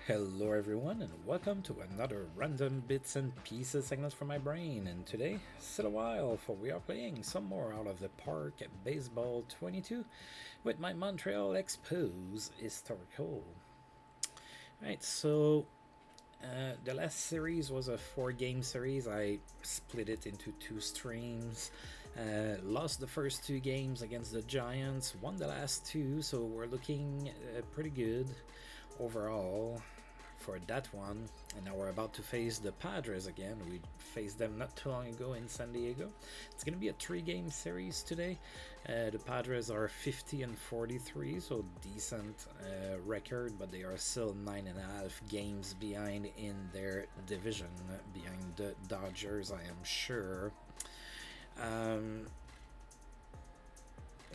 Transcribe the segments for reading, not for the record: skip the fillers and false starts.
Hello everyone and welcome to another random bits and pieces segment from my brain, and today, still a while for we are playing some more out of the park baseball 22 with my Montreal Expos historical. Right, so the last series was a 4 game series. I split it into 2 streams. Lost the first 2 games against the Giants, won the last 2, so we're looking pretty good overall for that one. And now we're about to face the Padres again. We faced them not too long ago in San Diego. It's going to be a 3 game series today. The Padres are 50 and 43, so decent record, but they are still 9.5 games behind in their division, behind the Dodgers, I am sure.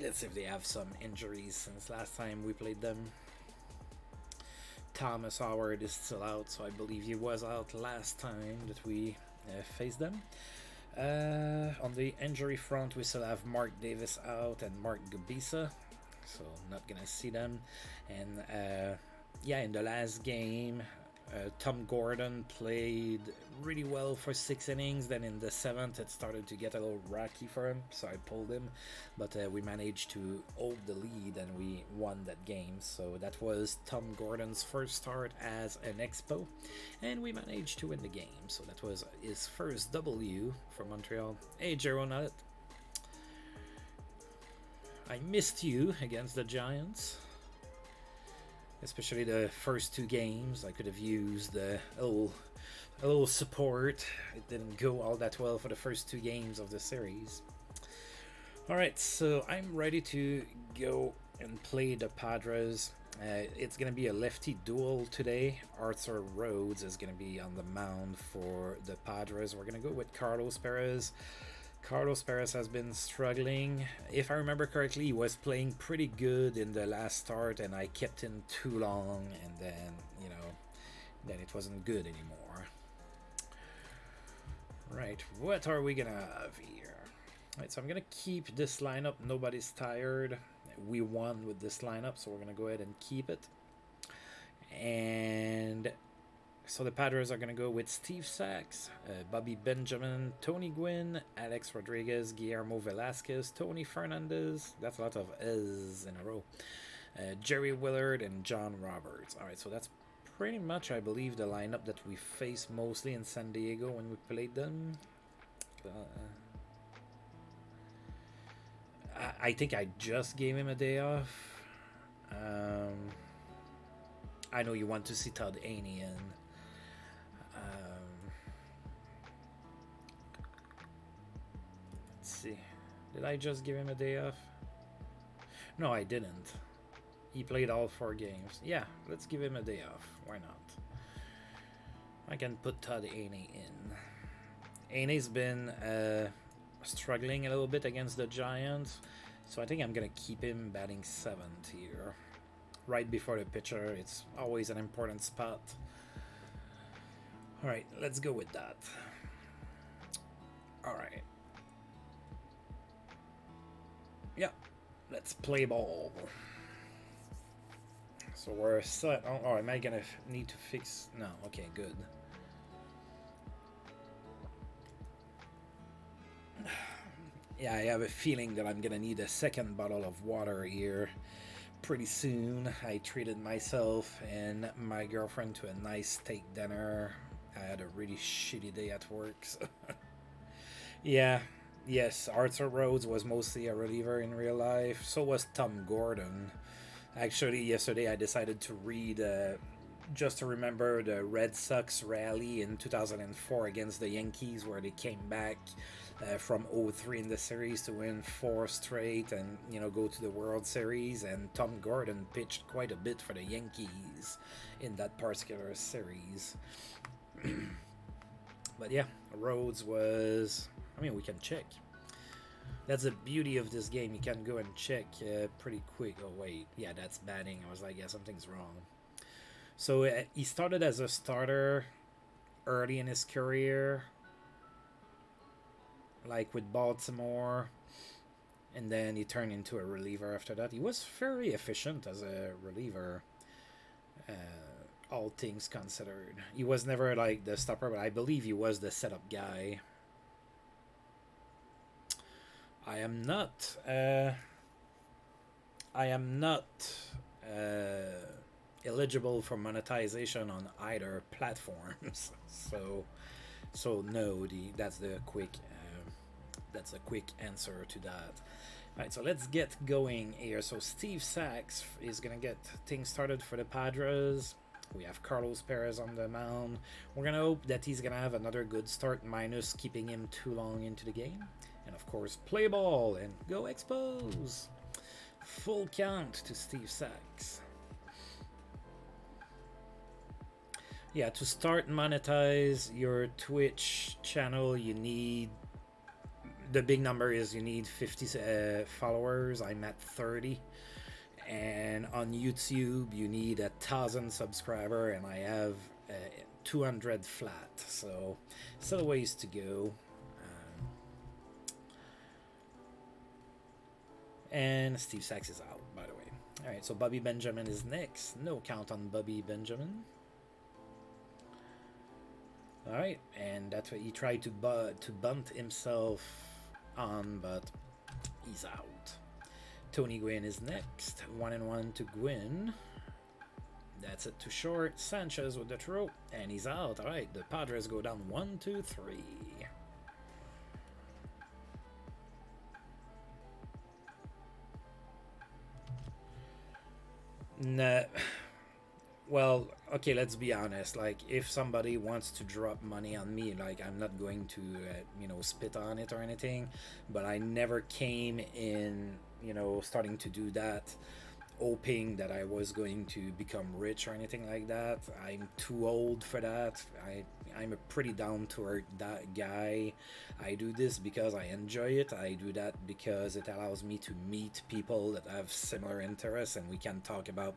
Let's see if they have some injuries since last time we played them. Thomas Howard is still out, so I believe he was out last time that we faced them. On the injury front, we still have Mark Davis out and Mark Gubisa, so not gonna see them. And in the last game, Tom Gordon played really well for 6 innings. Then in the 7th, it started to get a little rocky for him, so I pulled him. But we managed to hold the lead and we won that game. So that was Tom Gordon's first start as an Expo, and we managed to win the game. So that was his first W for Montreal. Hey, Jeroen, I missed you against the Giants. Especially the first 2 games, I could have used a little support. It didn't go all that well for the first 2 games of the series. Alright, so I'm ready to go and play the Padres. It's going to be a lefty duel today. Arthur Rhodes is going to be on the mound for the Padres. We're going to go with Carlos Perez. Carlos Perez has been struggling. If I remember correctly, he was playing pretty good in the last start, and I kept him too long, and then, then it wasn't good anymore. Right, what are we gonna have here? Right, so I'm gonna keep this lineup. Nobody's tired. We won with this lineup, so we're gonna go ahead and keep it. And so the Padres are going to go with Steve Sachs, Bobby Benjamin, Tony Gwynn, Alex Rodriguez, Guillermo Velasquez, Tony Fernandez. That's a lot of S's in a row. Jerry Willard and John Roberts. All right, so that's pretty much, I believe, the lineup that we faced mostly in San Diego when we played them. I think I just gave him a day off. I know you want to see Todd Haney in. Let's see. Did I just give him a day off? No, I didn't. He played all 4 games. Yeah, let's give him a day off. Why not? I can put Todd Haney in. Haney's been struggling a little bit against the Giants, so I think I'm going to keep him batting 7th here. Right before the pitcher, it's always an important spot. Alright, let's go with that. Alright. Yeah, let's play ball. So we're set. Oh, am I gonna need to fix? No, okay, good. Yeah, I have a feeling that I'm gonna need a second bottle of water here pretty soon. I treated myself and my girlfriend to a nice steak dinner. I had a really shitty day at work. So yeah, yes, Arthur Rhodes was mostly a reliever in real life. So was Tom Gordon. Actually, yesterday I decided to read just to remember the Red Sox rally in 2004 against the Yankees, where they came back from 0-3 in the series to win 4 straight and go to the World Series. And Tom Gordon pitched quite a bit for the Yankees in that particular series. But yeah, Rhodes was. I mean, we can check. That's the beauty of this game. You can go and check pretty quick. Oh wait, yeah, that's batting. I was like, yeah, something's wrong. So he started as a starter early in his career, like with Baltimore, and then he turned into a reliever after that. He was very efficient as a reliever. all things considered. He was never like the stopper, but I believe he was the setup guy. I am not. I am not eligible for monetization on either platforms. So no. That's the quick. That's a quick answer to that. Alright, so let's get going here. So Steve Sachs is gonna get things started for the Padres. We have Carlos Perez on the mound. We're gonna hope that he's gonna have another good start, minus keeping him too long into the game. And of course, play ball and go Expos. Full count to Steve Sachs. Yeah, to start monetize your Twitch channel, you need, the big number is you need 50 followers. I'm at 30. And on YouTube, you need 1,000 subscriber, and I have 200 flat. So still a ways to go. And Steve Sachs is out, by the way. All right, so Bobby Benjamin is next. No count on Bobby Benjamin. All right, and that's what he tried to bunt himself on, but he's out. Tony Gwynn is next. 1-1 to Gwynn. That's it, too short. Sanchez with the throw, and he's out. All right, the Padres go down 1-2-3. Nah. Well, okay, let's be honest. Like, if somebody wants to drop money on me, like, I'm not going to, spit on it or anything. But I never came in, starting to do that, hoping that I was going to become rich or anything like that. I'm too old for that. I'm a pretty down-to-earth guy. I do this because I enjoy it. I do that because it allows me to meet people that have similar interests, and we can talk about,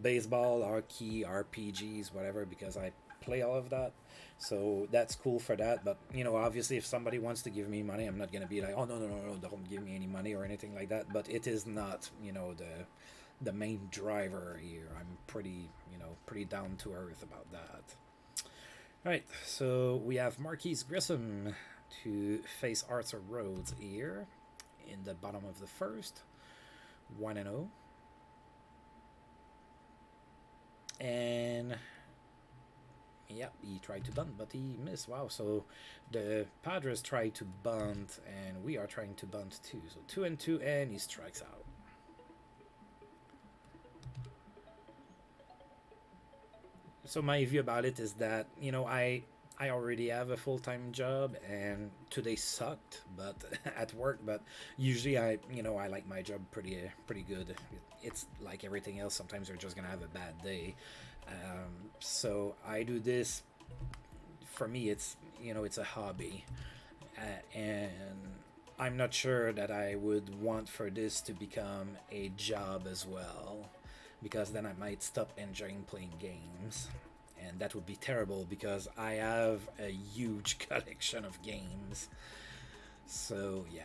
baseball, hockey, RPGs, whatever, because I play all of that. So that's cool for that. But, obviously, if somebody wants to give me money, I'm not going to be like, oh, no, don't give me any money or anything like that. But it is not, the main driver here. I'm pretty down to earth about that. All right, so we have Marquise Grissom to face Arthur Rhodes here in the bottom of the first. 1-0. And yep, he tried to bunt, but he missed. Wow, so the Padres tried to bunt, and we are trying to bunt too. So 2-2, and he strikes out. So my view about it is that, I already have a full-time job, and today sucked, but at work. But usually I like my job pretty good. It's like everything else. Sometimes you're just gonna have a bad day. So I do this. For me, it's it's a hobby, and I'm not sure that I would want for this to become a job as well, because then I might stop enjoying playing games, and that would be terrible because I have a huge collection of games. So yeah.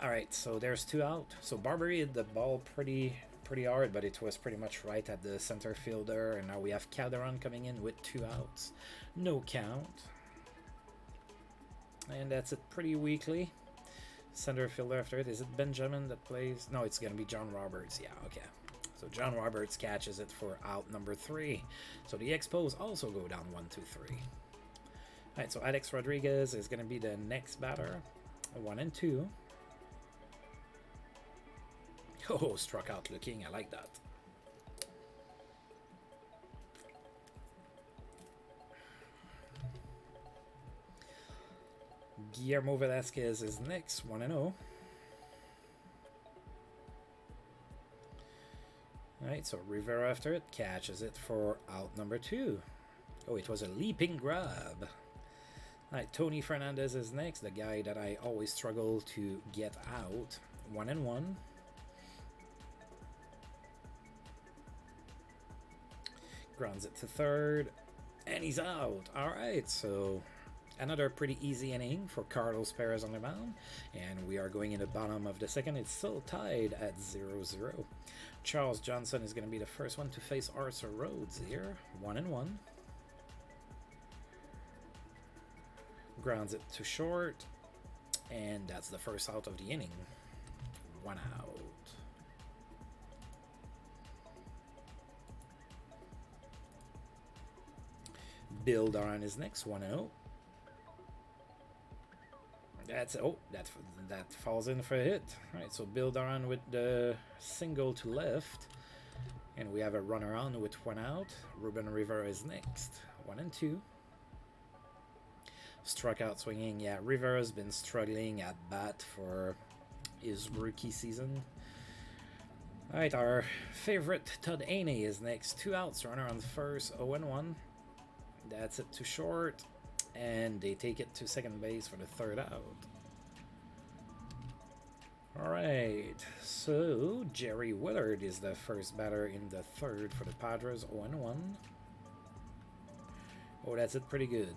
All right, so there's 2 out. So Barbary hit the ball pretty hard, but it was pretty much right at the center fielder, and now we have Calderon coming in with 2 outs. No count. And that's it pretty weakly. Center fielder after it. Is it Benjamin that plays? No, it's going to be John Roberts. Yeah, okay. So John Roberts catches it for out number 3. So the Expos also go down 1-2-3. All right, so Alex Rodriguez is going to be the next batter. 1-2. Oh, struck out looking. I like that. Guillermo Velasquez is next. 1-0. Alright, so Rivera after it catches it for out number 2. Oh, it was a leaping grab. Alright, Tony Fernandez is next, the guy that I always struggle to get out. 1-1. Grounds it to third, and he's out. Alright, so Another pretty easy inning for Carlos Perez on the mound, and we are going in the bottom of the second. It's still tied at 0-0. Charles Johnson is going to be the first one to face Arthur Rhodes here. 1-1. Grounds it to short, and that's the first out of the inning. 1 out. Bill Doran is next. 1-0. That falls in for a hit. All right, so Bill Doran with the single to left, and we have a runner on with 1 out. Ruben Rivera is next. 1-2. Struck out swinging. Yeah, Rivera's been struggling at bat for his rookie season. All right, our favorite Todd Haney is next. 2 outs. Runner on first. 0-1. That's it to short. And they take it to second base for the 3rd out. Alright, so Jerry Willard is the first batter in the 3rd for the Padres. 0-1. Oh, that's it pretty good.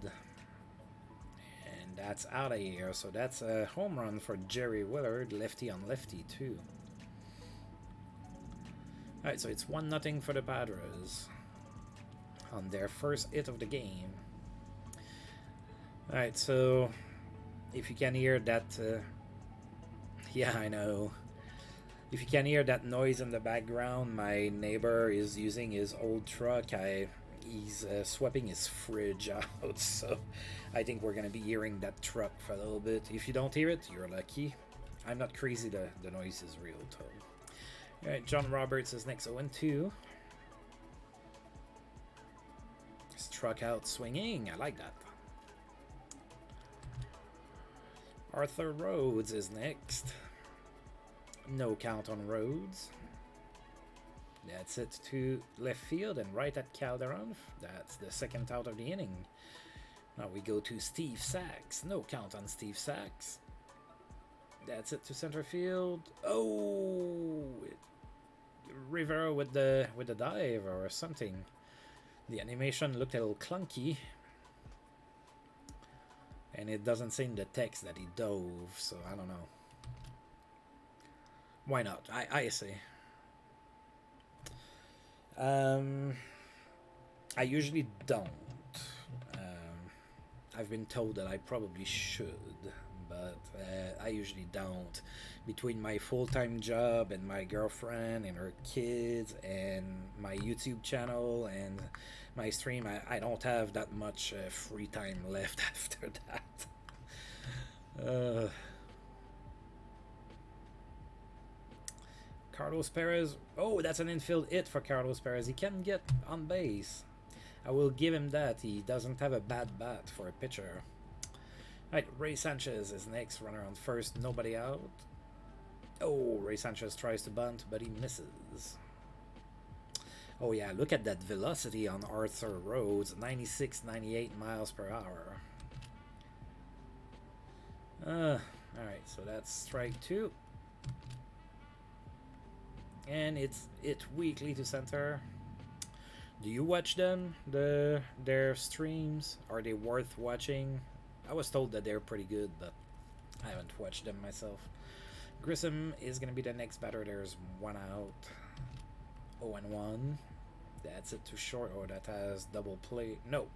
And that's out of here. So that's a home run for Jerry Willard. Lefty on lefty, too. Alright, so it's 1-0 for the Padres on their first hit of the game. Alright, so if you can hear that, yeah, I know. If you can hear that noise in the background, my neighbor is using his old truck. He's swapping his fridge out, so I think we're going to be hearing that truck for a little bit. If you don't hear it, you're lucky. I'm not crazy, the noise is real, though. Alright, John Roberts is next. 0-2. Struck out swinging. I like that. Arthur Rhodes is next. No count on Rhodes. That's it to left field and right at Calderon. That's the 2nd out of the inning. Now we go to Steve Sachs. No count on Steve Sachs. That's it to center field. Oh, Rivera with the dive or something. The animation looked a little clunky. And it doesn't say in the text that he dove, so I don't know. Why not? I say. I usually don't. I've been told that I probably should, but I usually don't. Between my full-time job and my girlfriend and her kids and my YouTube channel and my stream, I don't have that much free time left after that. Carlos Perez. Oh, that's an infield hit for Carlos Perez. He can get on base. I will give him that. He doesn't have a bad bat for a pitcher. Alright, Ray Sanchez is next. Runner on first. Nobody out. Oh, Ray Sanchez tries to bunt, but he misses. Oh yeah, look at that velocity on Arthur Rhodes. 96, 98 miles per hour. Alright, so that's strike 2. And it's weakly to center. Do you watch them? Their streams? Are they worth watching? I was told that they're pretty good, but I haven't watched them myself. Grissom is going to be the next batter. There's 1 out. 0-1. That's it to short. Oh, that has double play. No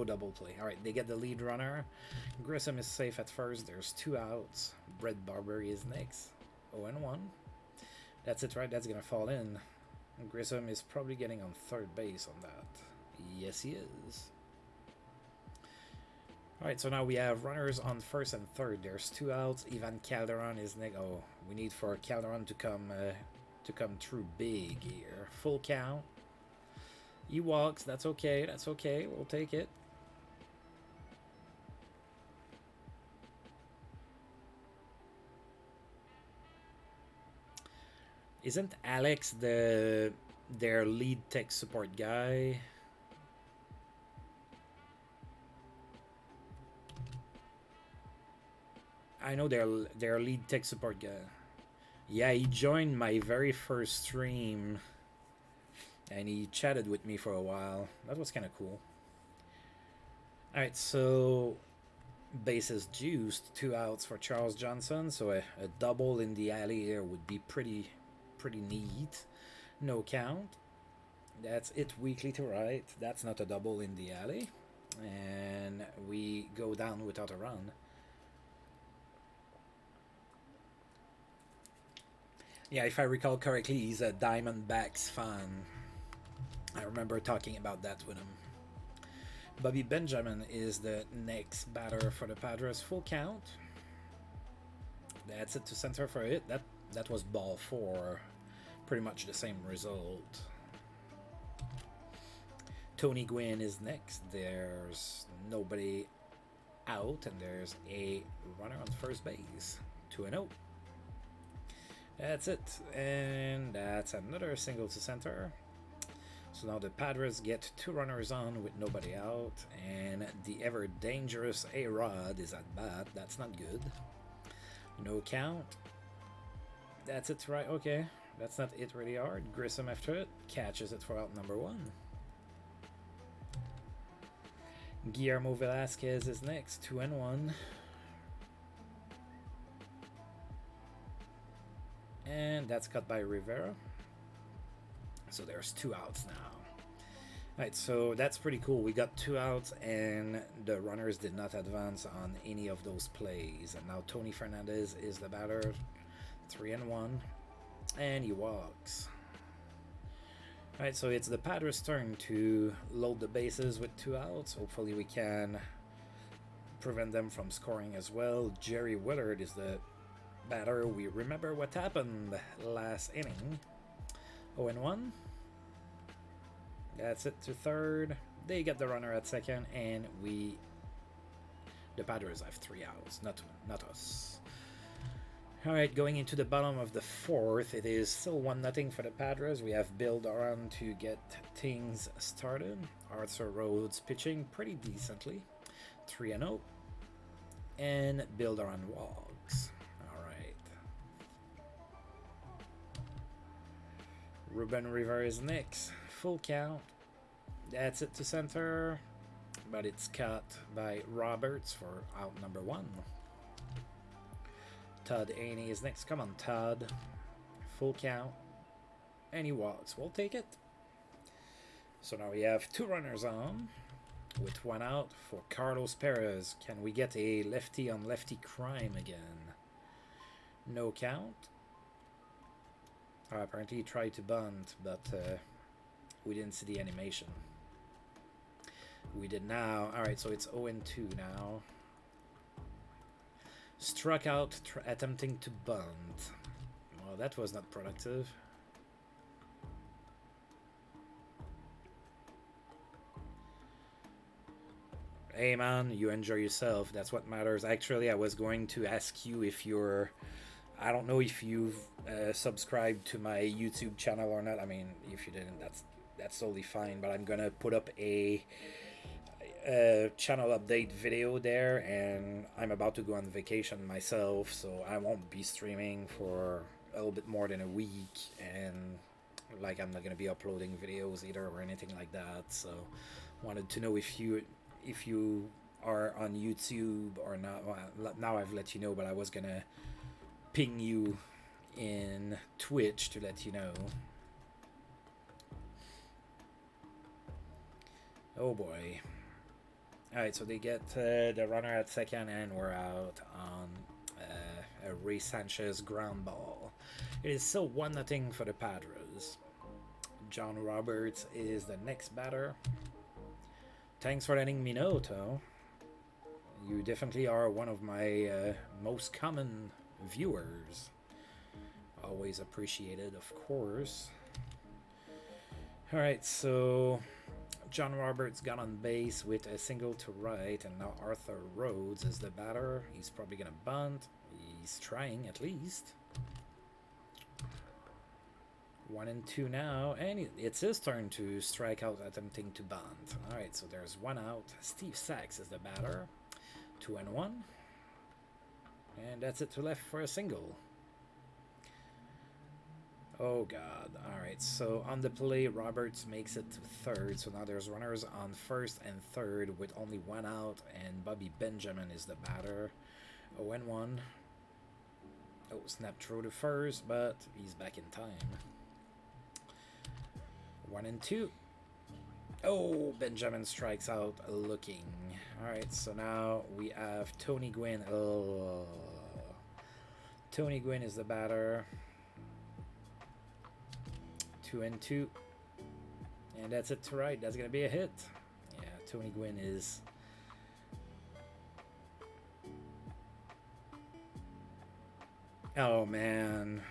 double play. All right, they get the lead runner. Grissom is safe at first. There's 2 outs. Brett Barbery is next. 0-1. That's it, right? That's going to fall in. Grissom is probably getting on third base on that. Yes, he is. All right, so now we have runners on first and third. There's 2 outs. Ivan Calderon is next. Oh, we need for Calderon to come through big here. Full count. He walks. That's okay. That's okay. We'll take it. Isn't Alex their lead tech support guy? I know their lead tech support guy. Yeah, he joined my very first stream and he chatted with me for a while. That was kind of cool. All right, so bases juiced, 2 outs for Charles Johnson. So a double in the alley here would be pretty neat. No count. That's it weakly to right. That's not a double in the alley. And we go down without a run. Yeah, if I recall correctly, he's a Diamondbacks fan. I remember talking about that with him. Bobby Benjamin is the next batter for the Padres. Full count. That's it to center for it. That was ball 4. Pretty much the same result. Tony Gwynn is next. There's nobody out, and there's a runner on first base. 2-0. That's it. And that's another single to center. So now the Padres get 2 runners on with nobody out, and the ever dangerous A-Rod is at bat. That's not good. No count. That's it, right? Okay. That's not it really hard. Grissom after it catches it for out number 1. Guillermo Velasquez is next. 2-1. And that's cut by Rivera. So there's 2 outs now. Right, so that's pretty cool. We got 2 outs, and the runners did not advance on any of those plays. And now Tony Fernandez is the batter. 3-1. And he walks. Right, so it's the Padres' turn to load the bases with 2 outs. Hopefully we can prevent them from scoring as well. Jerry Willard is the batter. We remember what happened last inning. 0-1. That's it to third. They get the runner at second, and the Padres have 3 outs, not us. All right, going into the bottom of the 4th, it is still 1-0 for the Padres. We have Bill Doran to get things started. Arthur Rhodes pitching pretty decently, 3-0, and Bill Doran walks. All right. Ruben Rivera is next. Full count. That's it to center, but it's cut by Roberts for out number 1. Todd Aney is next. Come on, Todd. Full count. And he walks. We'll take it. So now we have 2 runners on with 1 out for Carlos Perez. Can we get a lefty on lefty crime again? No count. Apparently he tried to bunt, but we didn't see the animation. We did now. Alright, so it's 0-2 now. Struck out attempting to bunt. Well, that was not productive. Hey man, you enjoy yourself. That's what matters. Actually, I was going to ask you if you're... I don't know if you've subscribed to my YouTube channel or not. I mean, if you didn't, that's totally fine. But I'm gonna put up a channel update video there, and I'm about to go on vacation myself, so I won't be streaming for a little bit more than a week, and like I'm not gonna be uploading videos either or anything like that. So wanted to know if you are on YouTube or not. Well, now I've let you know, but I was gonna ping you in Twitch to let you know. Oh boy. Alright, so they get the runner at second, and we're out on a Ray Sanchez ground ball. It is still 1-0 for the Padres. John Roberts is the next batter. Thanks for letting me know, Toe. You definitely are one of my most common viewers. Always appreciated, of course. Alright, so John Roberts got on base with a single to right, and now Arthur Rhodes is the batter. He's probably gonna bunt. He's trying, at least. 1-2 now, and it's his turn to strike out, attempting to bunt. Alright, so there's 1 out. Steve Sachs is the batter. 2-1. And that's it to left for a single. Oh God. Alright, so on the play, Roberts makes it to third. So now there's runners on first and third with only one out, and Bobby Benjamin is the batter. 0-1. Oh, snap throw to first, but he's back in time. 1-2. Oh, Benjamin strikes out looking. Alright, so now we have Tony Gwynn. Oh. Tony Gwynn is the batter. 2-2. And that's it to right. That's going to be a hit. Yeah, Tony Gwynn is... Oh, man.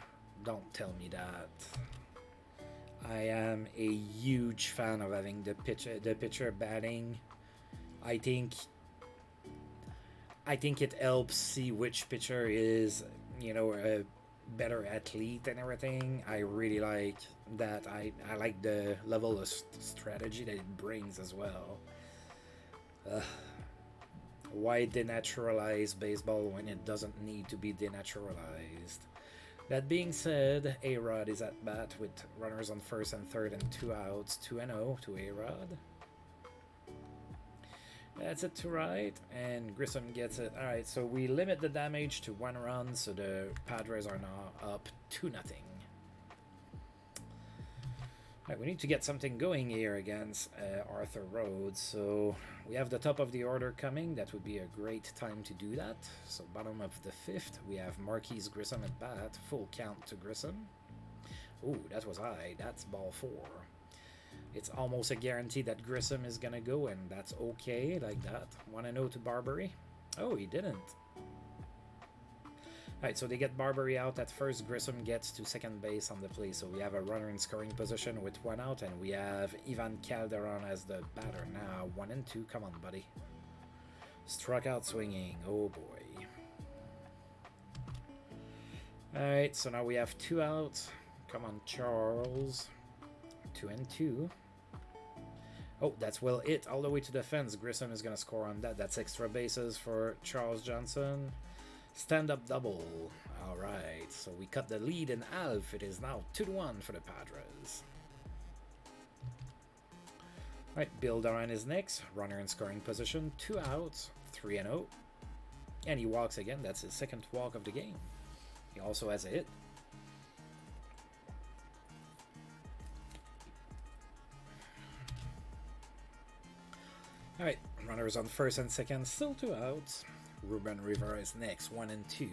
Don't tell me that. I am a huge fan of having the pitcher batting. I think it helps see which pitcher is, you know, a better athlete and everything. I really like that. I like the level of strategy that it brings as well. Why denaturalize baseball when it doesn't need to be denaturalized? That being said, A-Rod is at bat with runners on first and third and 2 outs. 2-0 to A-Rod. That's it to right, and Grissom gets it. Alright, so we limit the damage to 1 run, so the Padres are now up 2-0. Alright, we need to get something going here against Arthur Rhodes, so we have the top of the order coming. That would be a great time to do that. So bottom of the 5th, we have Marquise Grissom at bat. Full count to Grissom. Ooh, that was high. That's ball 4. It's almost a guarantee that Grissom is going to go, and that's okay like that. 1-0 to Barbary. Oh, he didn't. Alright, so they get Barbary out at first. Grissom gets to second base on the play. So we have a runner in scoring position with 1 out, and we have Ivan Calderon as the batter now. 1-2. Come on, buddy. Struck out swinging. Oh, boy. Alright, so now we have 2 outs. Come on, Charles. 2-2. Oh, that's well hit all the way to the fence. Grissom is going to score on that. That's extra bases for Charles Johnson. Stand-up double. All right, so we cut the lead in half. It is now 2-1 for the Padres. All right, Bill Duran is next. Runner in scoring position. 2 outs. 3-0. And he walks again. That's his second walk of the game. He also has a hit. Alright, runners on first and second, still 2 outs. Ruben Rivera is next, 1-2. And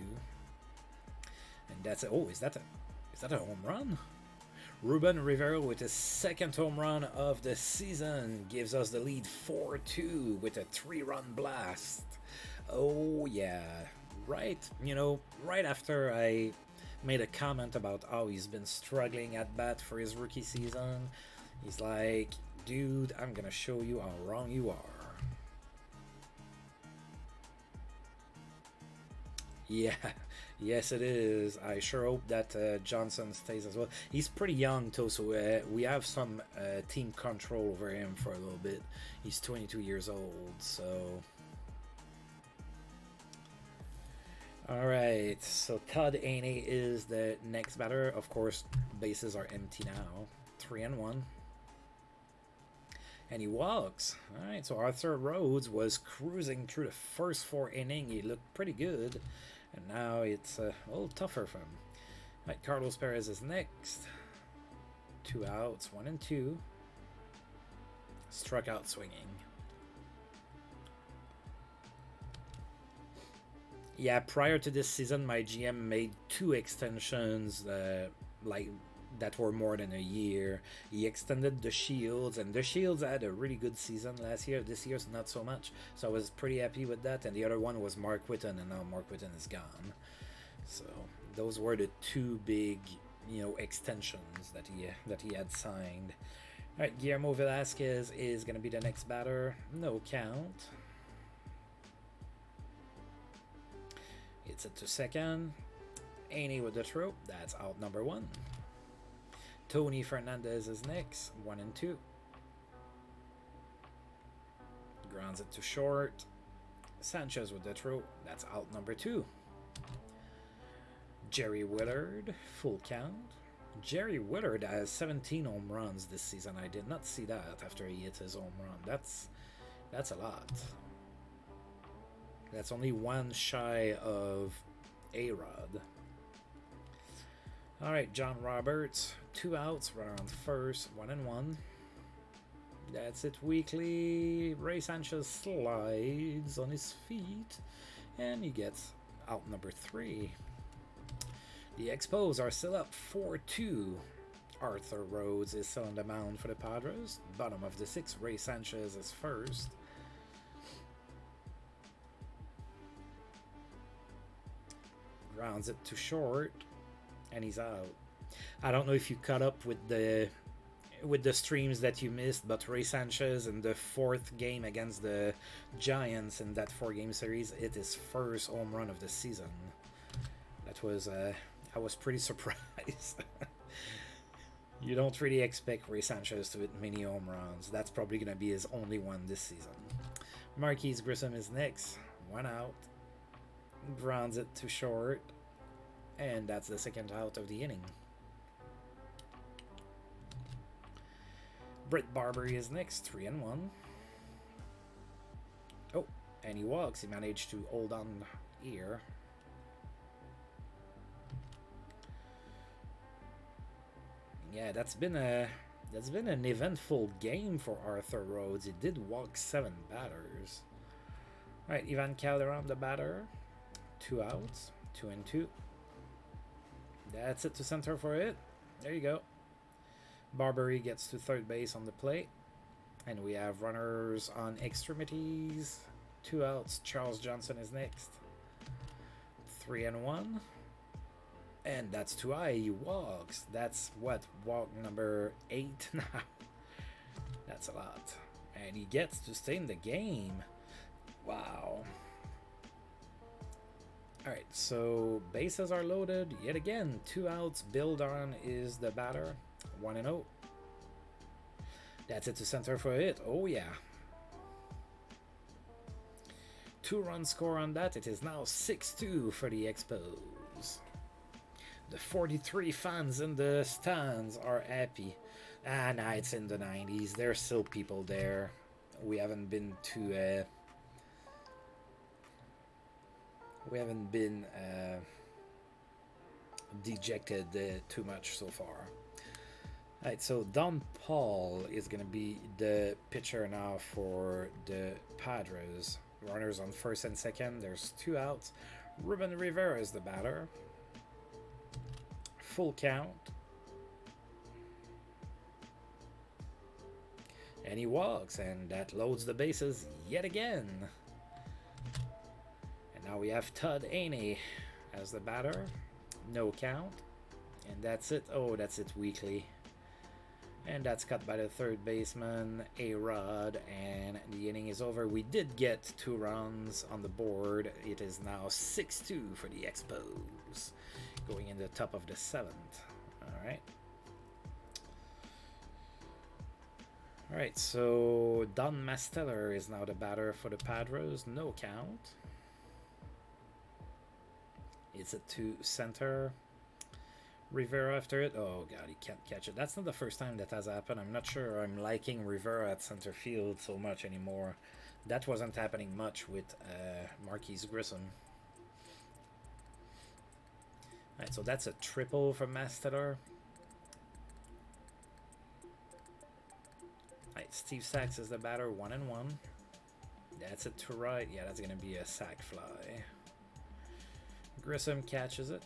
that's it. Oh, is that a home run? Ruben Rivera with his second home run of the season gives us the lead 4-2 with a 3-run blast. Oh yeah, right, you know, right after I made a comment about how he's been struggling at bat for his rookie season, he's like, dude, I'm gonna show you how wrong you are. Yeah, yes it is. I sure hope that Johnson stays as well. He's pretty young too, so we have some team control over him for a little bit. He's 22 years old, so... Alright, so Todd Haney is the next batter. Of course, bases are empty now. 3-1. And he walks. Alright, so Arthur Rhodes was cruising through the first 4 innings. He looked pretty good. And now it's a little tougher for him. Alright, Carlos Perez is next. 2 outs, 1-2. Struck out swinging. Yeah, prior to this season, my GM made 2 extensions that were more than a year. He extended the Shields, and the Shields had a really good season last year. This year's not so much, so I was pretty happy with that. And the other one was Mark Whitten, and now Mark Whitten is gone. So those were the 2 big, you know, extensions that he had signed. All right, Guillermo Velasquez is going to be the next batter. No count. It's it to second. Haney with the throw. That's out number 1. Tony Fernandez is next. 1-2. Grounds it to short. Sanchez with the throw. That's out number 2. Jerry Willard. Full count. Jerry Willard has 17 home runs this season. I did not see that after he hit his home run. That's a lot. That's only one shy of A-Rod. All right, John Roberts, 2 outs, runner on first, 1-1. That's it, Weekly. Ray Sanchez slides on his feet, and he gets out number 3. The Expos are still up 4-2. Arthur Rhodes is still on the mound for the Padres. Bottom of the 6th, Ray Sanchez is first. Grounds it to short, and he's out. I don't know if you caught up with the streams that you missed, but Ray Sanchez in the 4th game against the Giants in that 4-game series, it is first home run of the season. That was I was pretty surprised. You don't really expect Ray Sanchez to hit many home runs. That's probably going to be his only one this season. Marquise Grissom is next. 1 out. Grounds it to short. And that's the 2nd out of the inning. Britt Barbery is next. 3-1. Oh, and he walks. He managed to hold on here. Yeah, that's been an eventful game for Arthur Rhodes. He did walk 7 batters. All right, Ivan Calderon, the batter. 2 outs, 2-2. That's it to center for it. There you go. Barbery gets to 3rd base on the plate. And we have runners on extremities. 2 outs. Charles Johnson is next. 3-1. And that's too high. He walks. That's what? Walk number 8 now. That's a lot. And he gets to stay in the game. Wow. Alright, so bases are loaded. Yet again, 2 outs. Bill Darn is the batter. 1-0. That's it to center for it. Oh, yeah. 2-run score on that. It is now 6-2 for the Expos. The 43 fans in the stands are happy. Nah, it's in the 90s. There's still people there. We haven't been too... dejected too much so far. Alright, so Don Paul is going to be the pitcher now for the Padres. Runners on 1st and 2nd. There's 2 outs. Ruben Rivera is the batter. Full count. And he walks, and that loads the bases yet again. And now we have Todd Haney as the batter. No count. And that's it. Oh, that's it, Weekly. And that's cut by the 3rd baseman, A-Rod, and the inning is over. We did get 2 runs on the board. It is now 6-2 for the Expos, going in the top of the 7th. Alright. Alright, so Don Masteller is now the batter for the Padres. No count. It's a 2 center. Rivera after it. Oh god, he can't catch it. That's not the first time that has happened. I'm not sure I'm liking Rivera at center field so much anymore. That wasn't happening much with Marquise Grissom. Alright, so that's a triple from Masteller. Alright, Steve Sachs is the batter, 1-1. That's it to right. Yeah, that's gonna be a sac fly. Grissom catches it.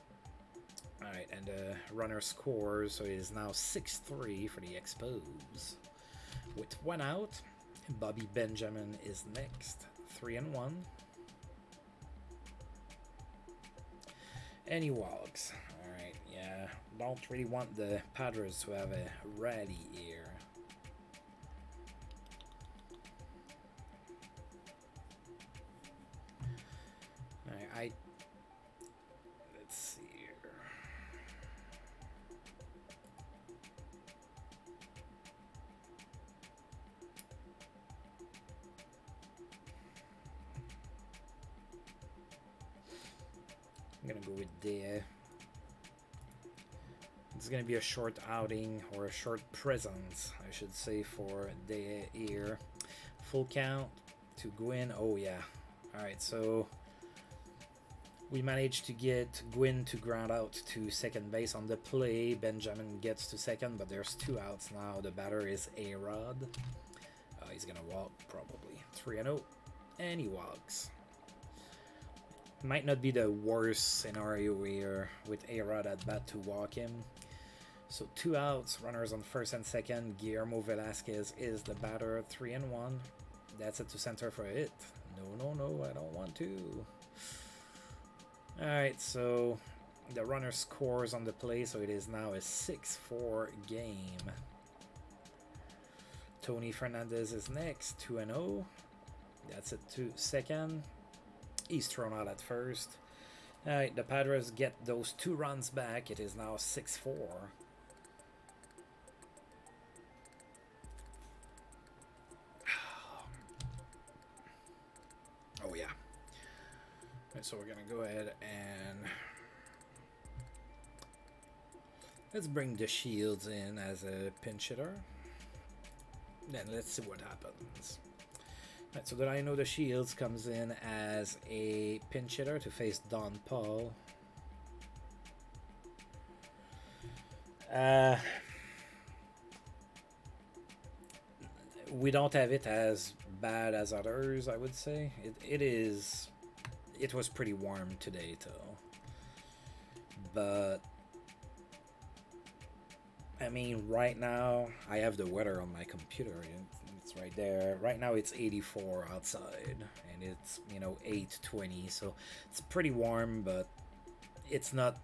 Alright, and the runner scores, so it is now 6-3 for the Expos. With 1 out, Bobby Benjamin is next, 3-1. And he walks. Alright, yeah, don't really want the Padres to have a rally here. Alright, let's see here. I'm gonna go with It's going to be a short outing, or a short presence, I should say, for the here. Full count to Gwynn. Oh, yeah. All right, so we managed to get Gwynn to ground out to second base on the play. Benjamin gets to second, but there's 2 outs now. The batter is A-Rod. He's going to walk, probably. 3-0, and he walks. Might not be the worst scenario here with A-Rod at bat to walk him. So 2 outs, runners on first and second. Guillermo Velasquez is the batter, 3-1. That's it to center for a hit. No, I don't want to. Alright, so the runner scores on the play, so it is now a 6-4 game. Tony Fernandez is next, 2-0. That's it to second. He's thrown out at first. Alright, the Padres get those 2 runs back. It is now 6-4. Oh, yeah. Right, so we're going to go ahead and let's bring the Shields in as a pinch hitter. Then let's see what happens. Right, so that I know the Shields comes in as a pinch hitter to face Don Paul. We don't have it as bad as others, I would say. It was pretty warm today, though. But I mean, right now I have the weather on my computer. It's right there. Right now it's 84 outside, and it's 8:20, so it's pretty warm, but it's not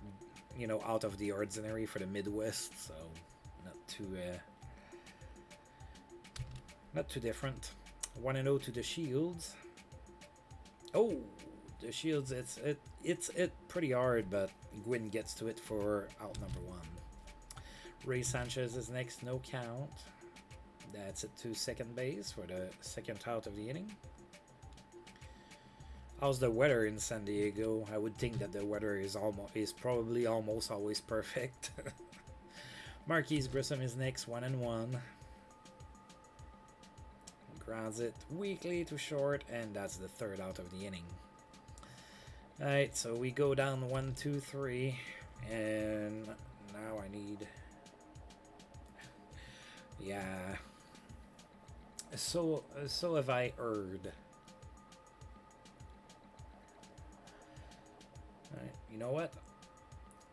out of the ordinary for the Midwest, so not too different. 1-0 to the Shields. Oh, the Shields, it's pretty hard, but Gwynn gets to it for out number 1. Ray Sanchez is next, no count. That's it to second base for the second out of the inning. How's the weather in San Diego? I would think that the weather is probably almost always perfect. Marquise Grissom is next, 1-1. Grounds it weakly to short, and that's the 3rd out of the inning. Alright, so we go down 1, 2, 3, and now I need... Yeah. So have I heard. Alright, you know what?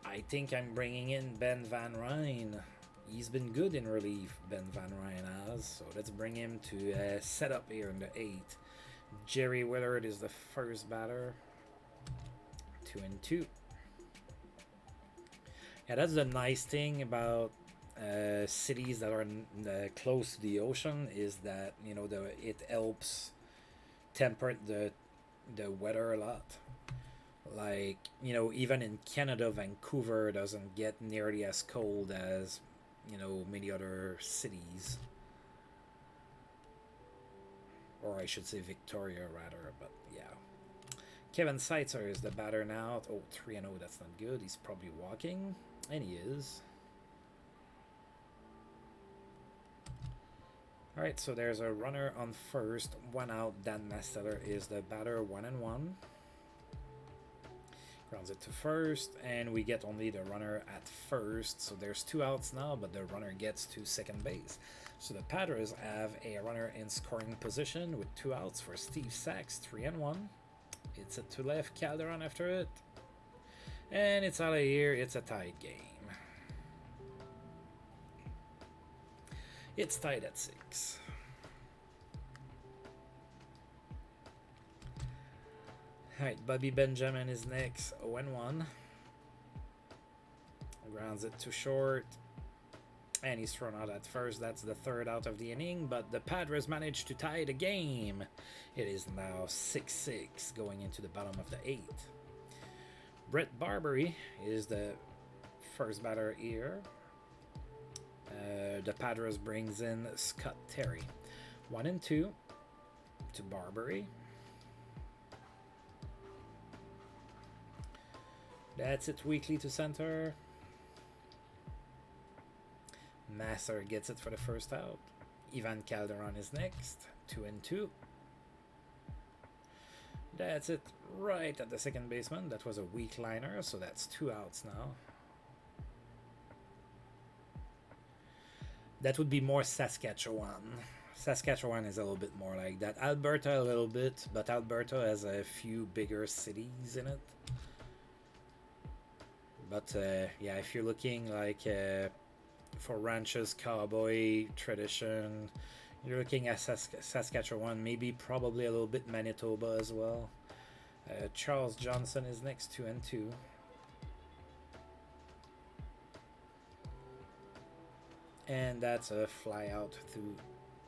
I think I'm bringing in Ben Van Ryn. He's been good in relief, Ben Van Ryn has. So let's bring him to set up here in the 8th. Jerry Willard is the first batter. 2-2. Yeah, that's the nice thing about cities that are close to the ocean, is that it helps temper the weather a lot. Like, even in Canada, Vancouver doesn't get nearly as cold as many other cities, or I should say Victoria rather. But yeah, Kevin Seitzer is the batter now. Oh, 3-0, that's not good. He's probably walking, and he is. Alright, so there's a runner on first, 1 out. Dan Masteller is the batter, 1-1. Grounds it to first, and we get only the runner at first. So there's 2 outs now, but the runner gets to second base. So the Padres have a runner in scoring position with 2 outs for Steve Sachs, 3-1. It's a to left, Calderon after it. And it's out of here. It's a tied game. It's tied at 6. Alright, Bobby Benjamin is next, 0-1. Grounds it to short. And he's thrown out at first. That's the 3rd out of the inning, but the Padres managed to tie the game. It is now 6-6 going into the bottom of the 8th. Brett Barbary is the first batter here. The Padres brings in Scott Terry. 1-2 to Barbary. That's it weakly to center. Master gets it for the first out. Ivan Calderon is next. 2-2. That's it right at the second baseman. That was a weak liner, so that's 2 outs now. That would be more Saskatchewan. Saskatchewan is a little bit more like that. Alberta a little bit, but Alberta has a few bigger cities in it. But yeah, if you're looking like for ranches, cowboy tradition, you're looking at Saskatchewan, maybe probably a little bit Manitoba as well. Charles Johnson is next, 2-2. And that's a fly out through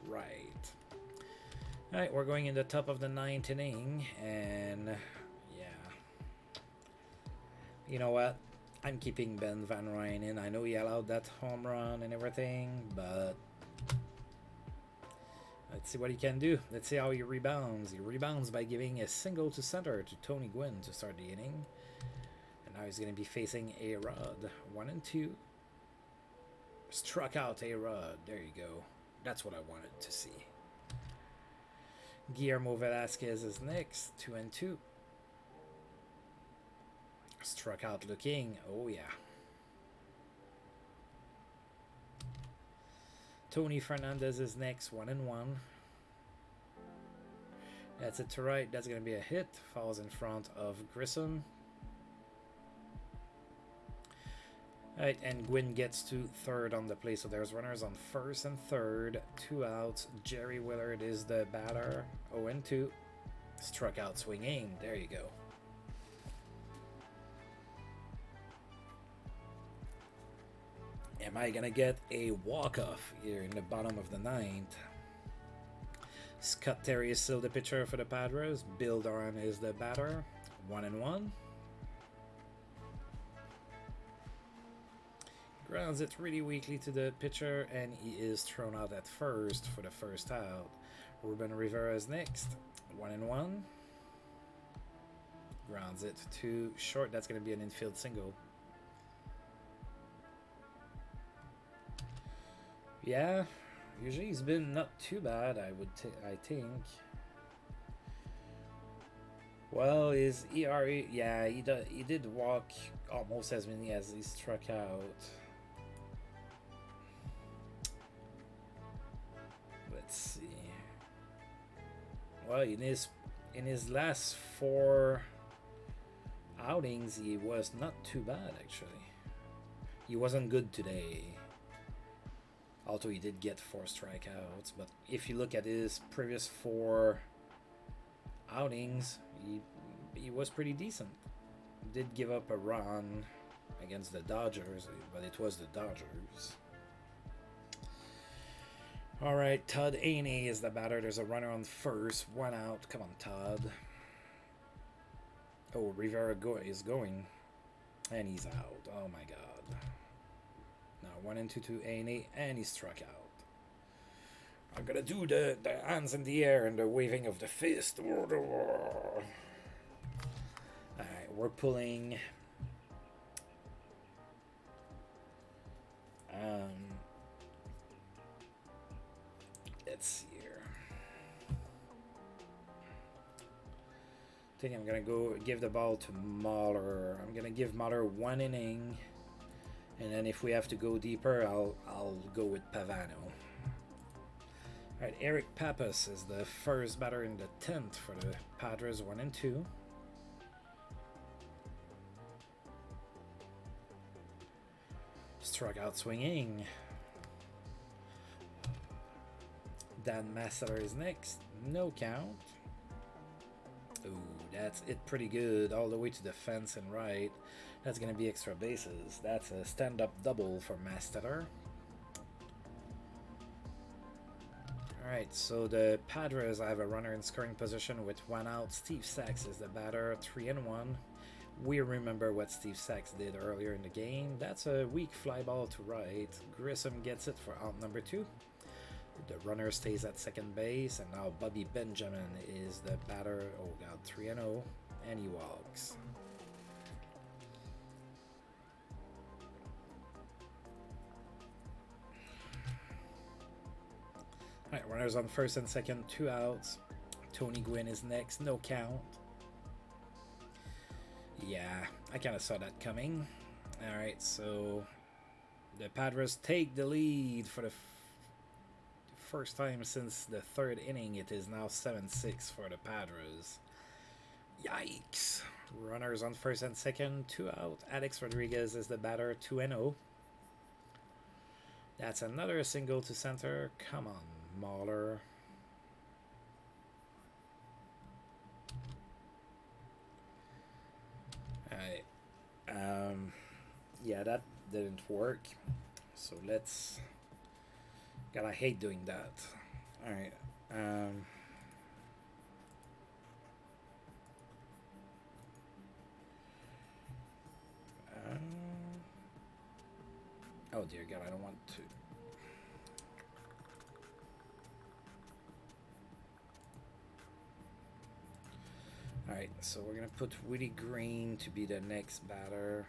right. Alright, we're going in the top of the 9th inning, and yeah. You know what? I'm keeping Ben Van Ryn in. I know he allowed that home run and everything, but let's see what he can do. Let's see how he rebounds. He rebounds by giving a single to center to Tony Gwynn to start the inning. And now he's going to be facing A-Rod. 1-2. Struck out A-Rod. There you go. That's what I wanted to see. Guillermo Velasquez is next. 2-2. Struck out looking. Oh, yeah. Tony Fernandez is next. 1-1. That's it to right. That's going to be a hit. Falls in front of Grissom. Alright, and Gwynn gets to third on the play, so there's runners on first and third. 2 outs. Jerry Willard is the batter. 0-2. Struck out swinging. There you go. Am I gonna get a walk-off here in the bottom of the 9th? Scott Terry is still the pitcher for the Padres. Bill Doran is the batter. 1-1. Grounds it really weakly to the pitcher, and he is thrown out at first for the first out. Ruben Rivera is next. 1-1. Grounds it to short. That's going to be an infield single. Yeah, usually he's been not too bad, I think. Well, his ERA, yeah, he did walk almost as many as he struck out. Let's see. Well, in his last 4 outings, he was not too bad actually. He wasn't good today. Although he did get 4 strikeouts, but if you look at his previous 4 outings, he was pretty decent. Did give up a run against the Dodgers, but it was the Dodgers. Alright, Todd Haney is the batter. There's a runner on first, 1 out. Come on, Todd. Oh, Rivera is going, and he's out. Oh my god. Now 1-2 to Haney, and he struck out. I'm gonna do the hands in the air and the waving of the fist. Alright, we're pulling let's see here. I think I'm gonna go give the ball to Mahler. I'm gonna give Mahler 1 inning, and then if we have to go deeper, I'll go with Pavano. Alright, Eric Pappas is the first batter in the 10th for the Padres. 1-2. Struck out swinging. Dan Massler is next. No count. Ooh, that's it pretty good. All the way to the fence and right. That's going to be extra bases. That's a stand-up double for Masteller. Alright, so the Padres have a runner in scoring position with 1 out. Steve Sachs is the batter, 3-1. We remember what Steve Sachs did earlier in the game. That's a weak fly ball to right. Grissom gets it for out number 2. The runner stays at second base, and now Bobby Benjamin is the batter. Oh god, 3-0, and he walks. Alright, runners on first and second, 2 outs. Tony Gwynn is next, no count. Yeah, I kind of saw that coming. Alright, so the Padres take the lead for the first time since the third inning. It is now 7-6 for the Padres. Yikes. Runners on first and second, 2 out. Alex Rodriguez is the batter, 2-0. That's another single to center. Come on, Mahler. Alright. Yeah, that didn't work. So let's... God, I hate doing that. Alright. Oh dear God, I don't want to. Alright, so we're going to put Woody Green to be the next batter.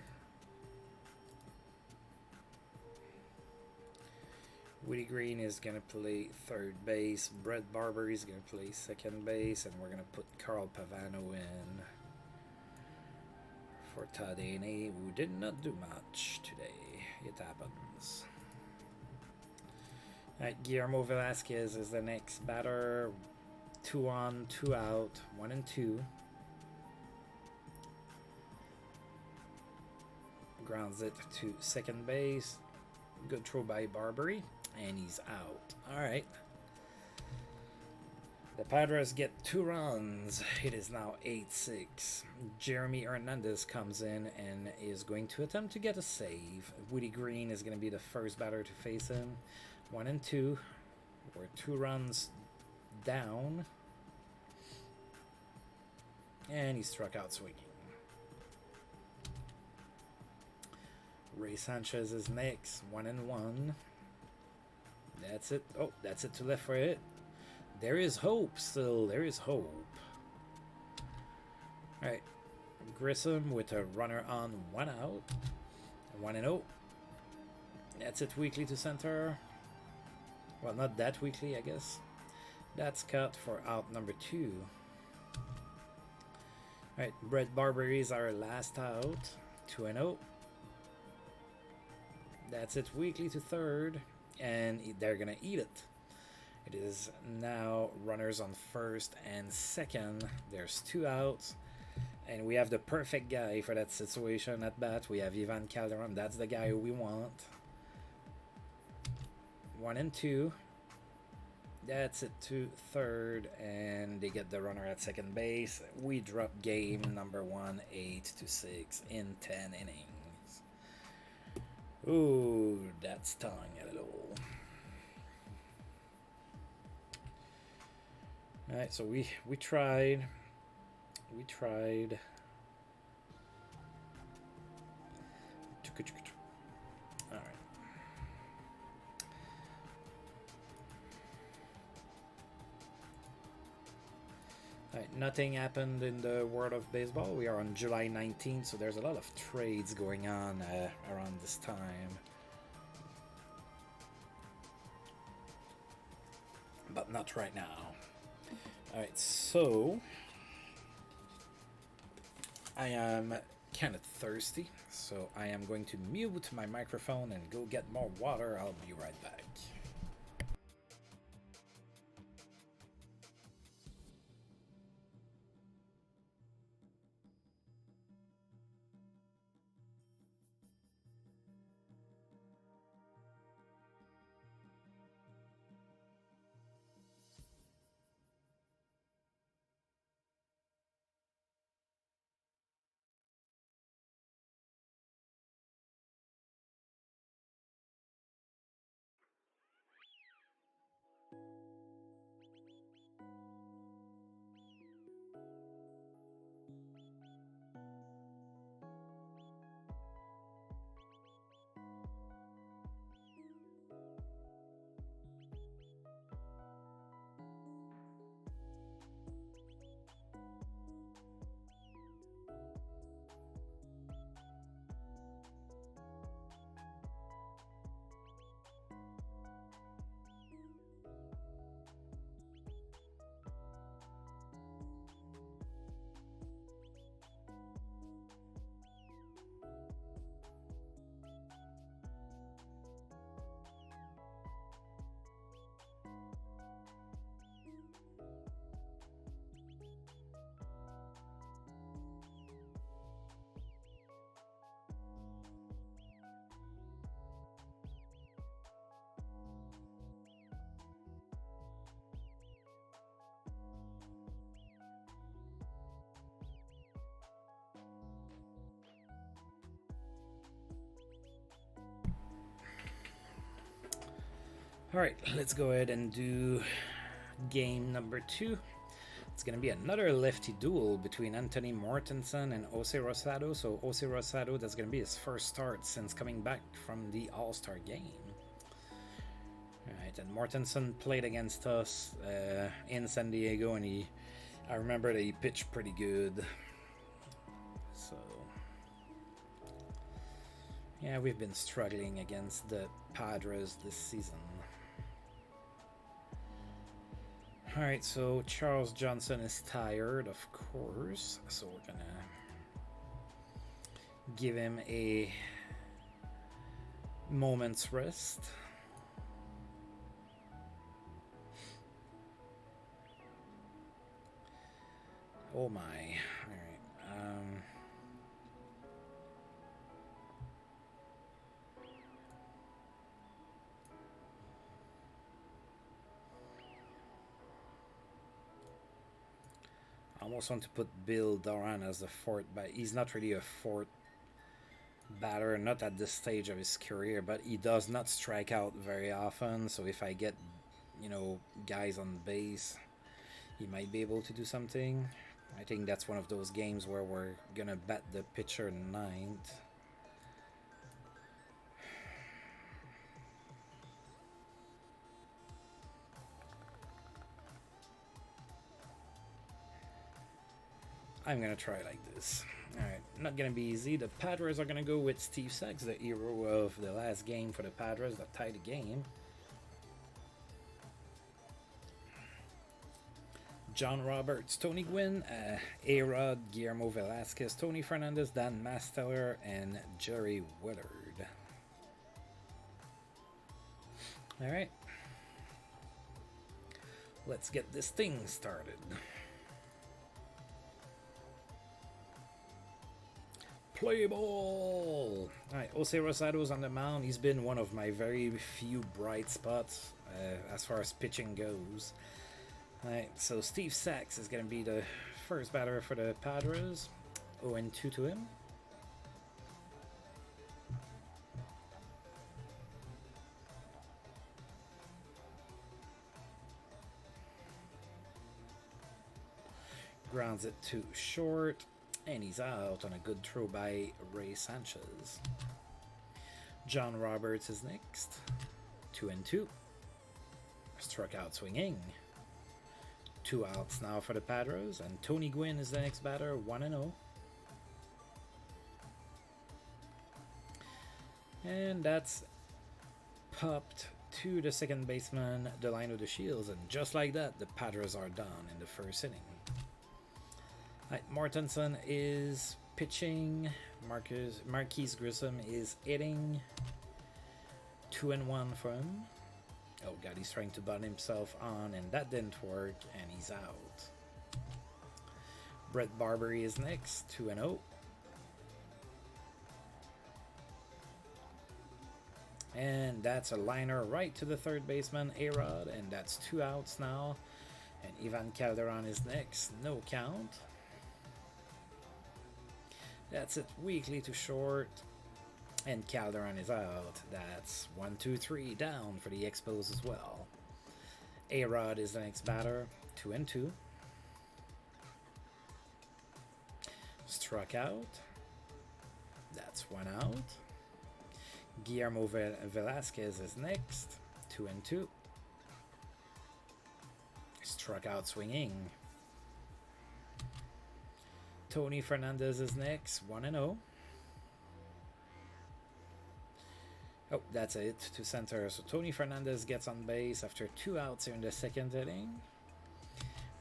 Woody Green is going to play third base. Brett Barber is going to play second base. And we're going to put Carl Pavano in for Tadane, who did not do much today. It happens. Alright, Guillermo Velasquez is the next batter. 2 on, 2 out, 1 and 2. Grounds it to second base. Good throw by Barbary. And he's out. Alright. The Padres get 2 runs. It is now 8-6. Jeremy Hernandez comes in and is going to attempt to get a save. Woody Green is going to be the first batter to face him. 1 and 2. We're 2 runs down. And he struck out swinging. Ray Sanchez is next. 1 and 1. That's it. Oh, that's it to left for it. There is hope still. There is hope. Alright. Grissom with a runner on 1 out. 1 and 0. That's it weakly to center. Well, not that weakly, I guess. That's cut for out number 2. Alright, Brett Barbery is our last out. 2 and 0. That's it weakly to third. And they're going to eat it. It is now runners on first and second. There's 2 outs. And we have the perfect guy for that situation at bat. We have Ivan Calderon. That's the guy we want. 1 and 2. That's it to third. And they get the runner at second base. We drop game number 1, 8-6 in 10 innings. Ooh, that stung a little. Alright, so we tried. Alright. Alright, nothing happened in the world of baseball. We are on July 19th, so there's a lot of trades going on around this time. But not right now. Alright, so I am kind of thirsty, so I am going to mute my microphone and go get more water. I'll be right back. Alright, let's go ahead and do game number 2. It's going to be another lefty duel between Anthony Mortensen and Jose Rosado. So Jose Rosado, that's going to be his first start since coming back from the All-Star game. Alright, and Mortensen played against us in San Diego, and I remember that he pitched pretty good. So yeah, we've been struggling against the Padres this season. Alright, so Charles Johnson is tired, of course, so we're gonna give him a moment's rest. Oh my. Alright. I almost want to put Bill Doran as the fourth, but he's not really a fourth batter, not at this stage of his career, but he does not strike out very often, so if I get, guys on base, he might be able to do something. I think that's one of those games where we're gonna bet the pitcher ninth. I'm gonna try like this. Alright, not gonna be easy. The Padres are gonna go with Steve Sax, the hero of the last game for the Padres that tied the game. John Roberts, Tony Gwynn, A-Rod, Guillermo Velasquez, Tony Fernandez, Dan Masteller, and Jerry Willard. Alright. Let's get this thing started. Play ball! Alright, Jose Rosado's on the mound. He's been one of my very few bright spots as far as pitching goes. Alright, so Steve Sax is going to be the first batter for the Padres. 0-2 to him. Grounds it to short, and he's out on a good throw by Ray Sanchez. John Roberts is next. 2-2. Struck out swinging. 2 outs now for the Padres, and Tony Gwynn is the next batter, 1-0. And that's popped to the second baseman, Delino DeShields, and just like that, the Padres are done in the first inning. Right, Mortensen is pitching, Marquise Grissom is hitting. 2-1 for him. Oh god, he's trying to bunt himself on, and that didn't work, and he's out. Brett Barbery is next, 2-0. And that's a liner right to the third baseman, A-Rod, and that's 2 outs now. And Ivan Calderon is next, no count. That's it, weakly to short. And Calderon is out. That's 1-2-3 down for the Expos as well. A-Rod is the next batter. 2-2. Struck out. That's 1 out. Guillermo Velasquez is next. 2-2. Struck out swinging. Tony Fernandez is next. 1-0. Oh, that's it to center. So Tony Fernandez gets on base after 2 outs here in the second inning,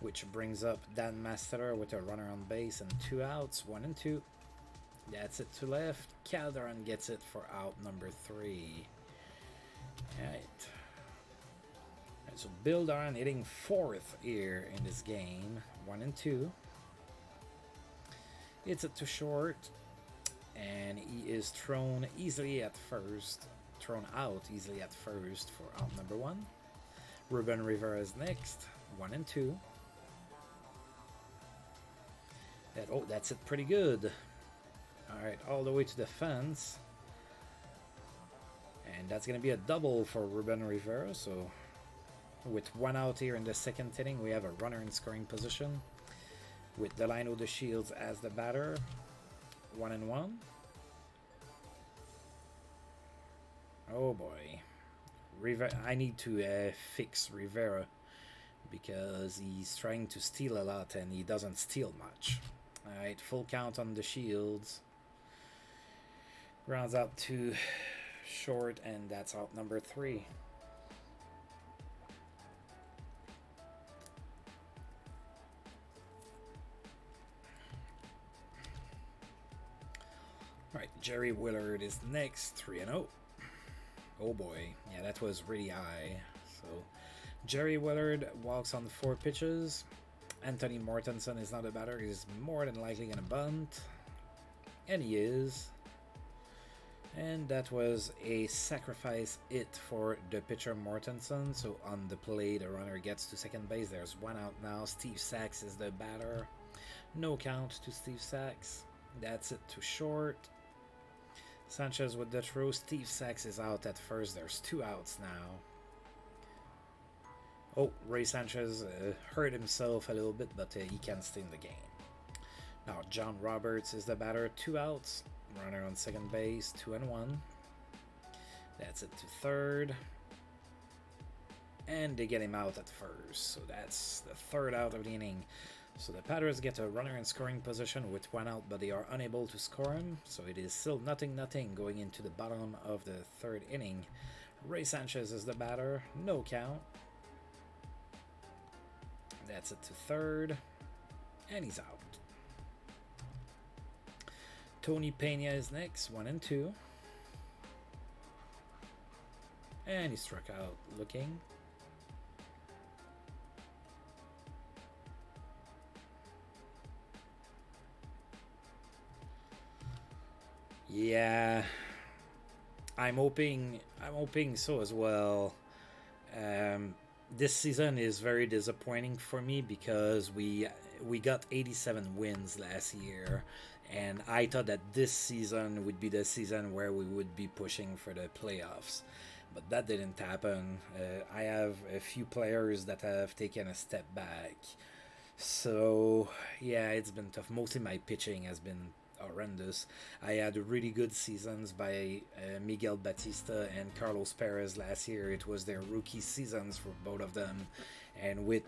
which brings up Dan Masteller with a runner on base and 2 outs, 1-2. That's it to left. Calderon gets it for out number 3. Right. So Bill Doran hitting 4th here in this game, 1-2. It's it to short, and he is thrown easily at first. Thrown out easily at first for out number 1. Ruben Rivera is next, 1-2. That's it pretty good. Alright, all the way to the fence. And that's going to be a double for Ruben Rivera. So with 1 out here in the 2nd inning, we have a runner in scoring position with Delino De Shields as the batter. 1-1. Oh boy. I need to fix Rivera because he's trying to steal a lot and he doesn't steal much. Alright, full count on the Shields. Grounds out to short, and that's out number 3. Alright, Jerry Willard is next, 3-0. Oh boy, yeah, that was really high. So Jerry Willard walks on 4 pitches. Anthony Mortensen is not a batter. He's more than likely going to bunt. And he is. And that was a sacrifice hit for the pitcher Mortensen. So on the play, the runner gets to second base. There's 1 out now. Steve Sachs is the batter. No count to Steve Sachs. That's it to short. Sanchez with the throw. Steve Sachs is out at first. There's 2 outs now. Oh, Ray Sanchez hurt himself a little bit, but he can stay in the game. Now, John Roberts is the batter. 2 outs. Runner on second base. 2-1. That's it to third. And they get him out at first. So that's the 3rd out of the inning. So the Padres get a runner in scoring position with 1 out, but they are unable to score him. So it is still 0-0 going into the bottom of the 3rd inning. Ray Sanchez is the batter. No count. That's it to third. And he's out. Tony Pena is next. 1-2. And he struck out looking. Yeah, I'm hoping so as well. This season is very disappointing for me because we got 87 wins last year, and I thought that this season would be the season where we would be pushing for the playoffs, but that didn't happen. I have a few players that have taken a step back, so yeah, it's been tough. Mostly my pitching has been horrendous. I had really good seasons by Miguel Batista and Carlos Perez last year. It was their rookie seasons for both of them, and with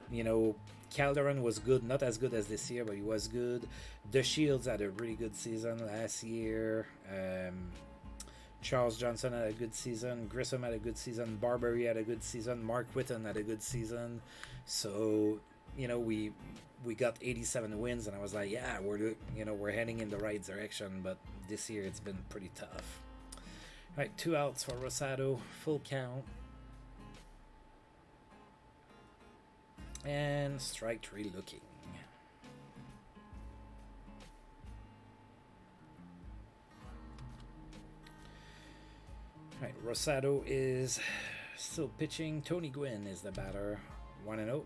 Calderon was good, not as good as this year, but he was good. The Shields had a really good season last year. Charles Johnson had a good season. Grissom had a good season. Barbary had a good season. Mark Whitten had a good season. So we got 87 wins, and I was like, yeah, we're heading in the right direction. But this year it's been pretty tough. All right, 2 outs for Rosado, full count, and strike 3 looking. All right, Rosado is still pitching. Tony Gwynn is the batter. 1-0.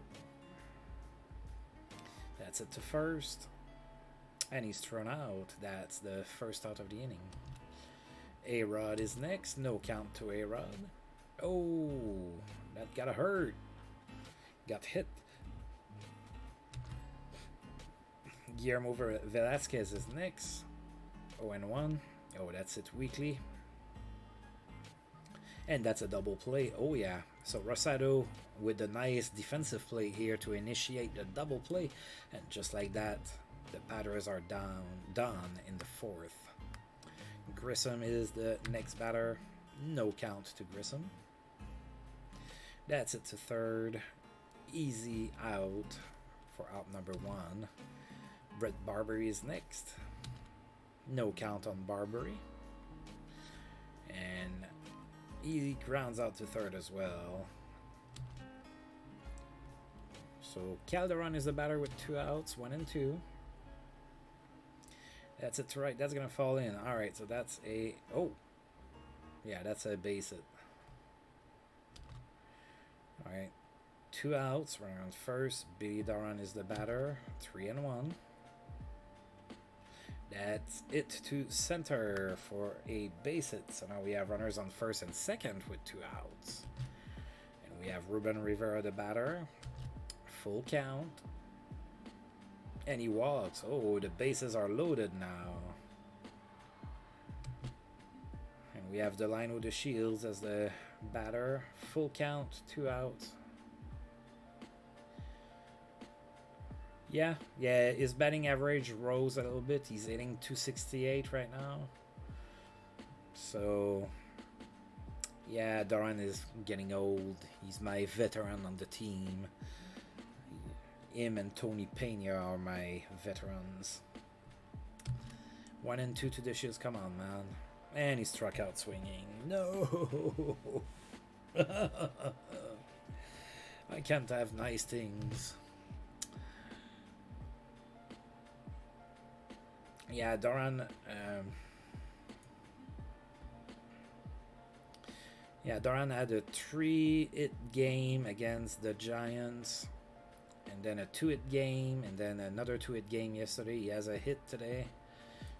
That's it to first. And he's thrown out. That's the 1st out of the inning. A-Rod is next. No count to A-Rod. Oh, that got hurt. Got hit. Guillermo Velasquez is next. 0-1. Oh, that's it weekly. And that's a double play. Oh, yeah. So Rosado with the nice defensive play here to initiate the double play. And just like that, the Padres are done in the 4th. Grissom is the next batter. No count to Grissom. That's it to third. Easy out for out number 1. Brett Barbary is next. No count on Barbary. And he grounds out to third as well. So Calderon is the batter with 2 outs, 1 and 2. That's it to right. That's going to fall in. All right, so that's a... Oh. Yeah, that's a base hit. All right. 2 outs. Running on first. Billy Doran is the batter. 3-1. That's it to center for a base hit. So now we have runners on first and second with 2 outs. And we have Ruben Rivera, the batter. Full count. And he walks. Oh, the bases are loaded now. And we have Delino de Shields as the batter. Full count, 2 outs. Yeah, his batting average rose a little bit. He's hitting 268 right now. So, yeah, Doran is getting old. He's my veteran on the team. Him and Tony Pena are my veterans. 1 and 2 to the Shields. Come on, man. And he struck out swinging. No! I can't have nice things. Yeah, Doran. Doran had a 3-hit game against the Giants, and then a 2-hit game, and then another 2-hit game yesterday. He has a hit today,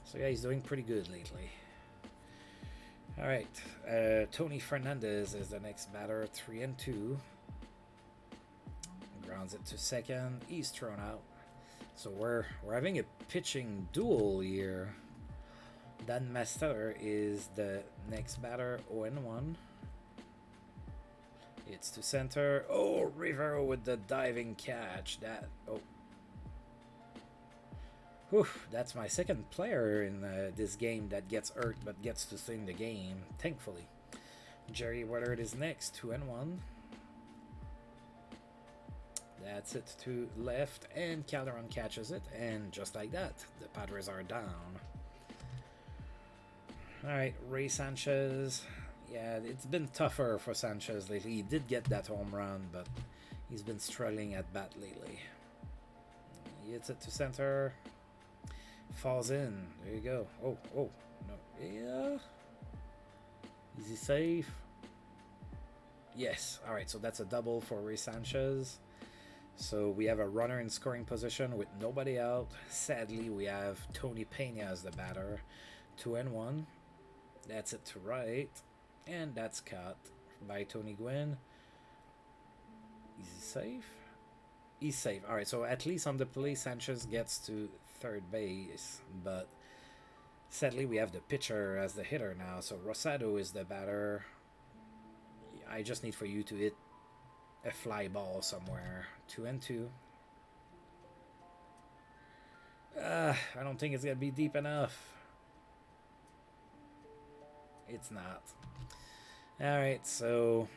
so yeah, he's doing pretty good lately. All right, Tony Fernandez is the next batter. 3 and 2. Grounds it to second. He's thrown out. So we're having a pitching duel here. Dan Master is the next batter, 0-1. It's to center. Oh, Rivera with the diving catch. Whew, that's my second player in this game that gets hurt but gets to stay in the game, thankfully. Jerry Willard is next, 2-1. That's it to left, and Calderon catches it, and just like that, the Padres are down. Alright, Ray Sanchez. Yeah, it's been tougher for Sanchez lately. He did get that home run, but he's been struggling at bat lately. He hits it to center. Falls in. There you go. Oh, no. Yeah. Is he safe? Yes. Alright, so that's a double for Ray Sanchez. So we have a runner in scoring position with nobody out. Sadly, we have Tony Pena as the batter. 2-1. That's it to right. And that's caught by Tony Gwynn. Is he safe? He's safe. Alright, so at least on the play, Sanchez gets to third base. But sadly, we have the pitcher as the hitter now. So Rosado is the batter. I just need for you to hit a fly ball somewhere. 2-2. I don't think it's gonna be deep enough. It's not. Alright, so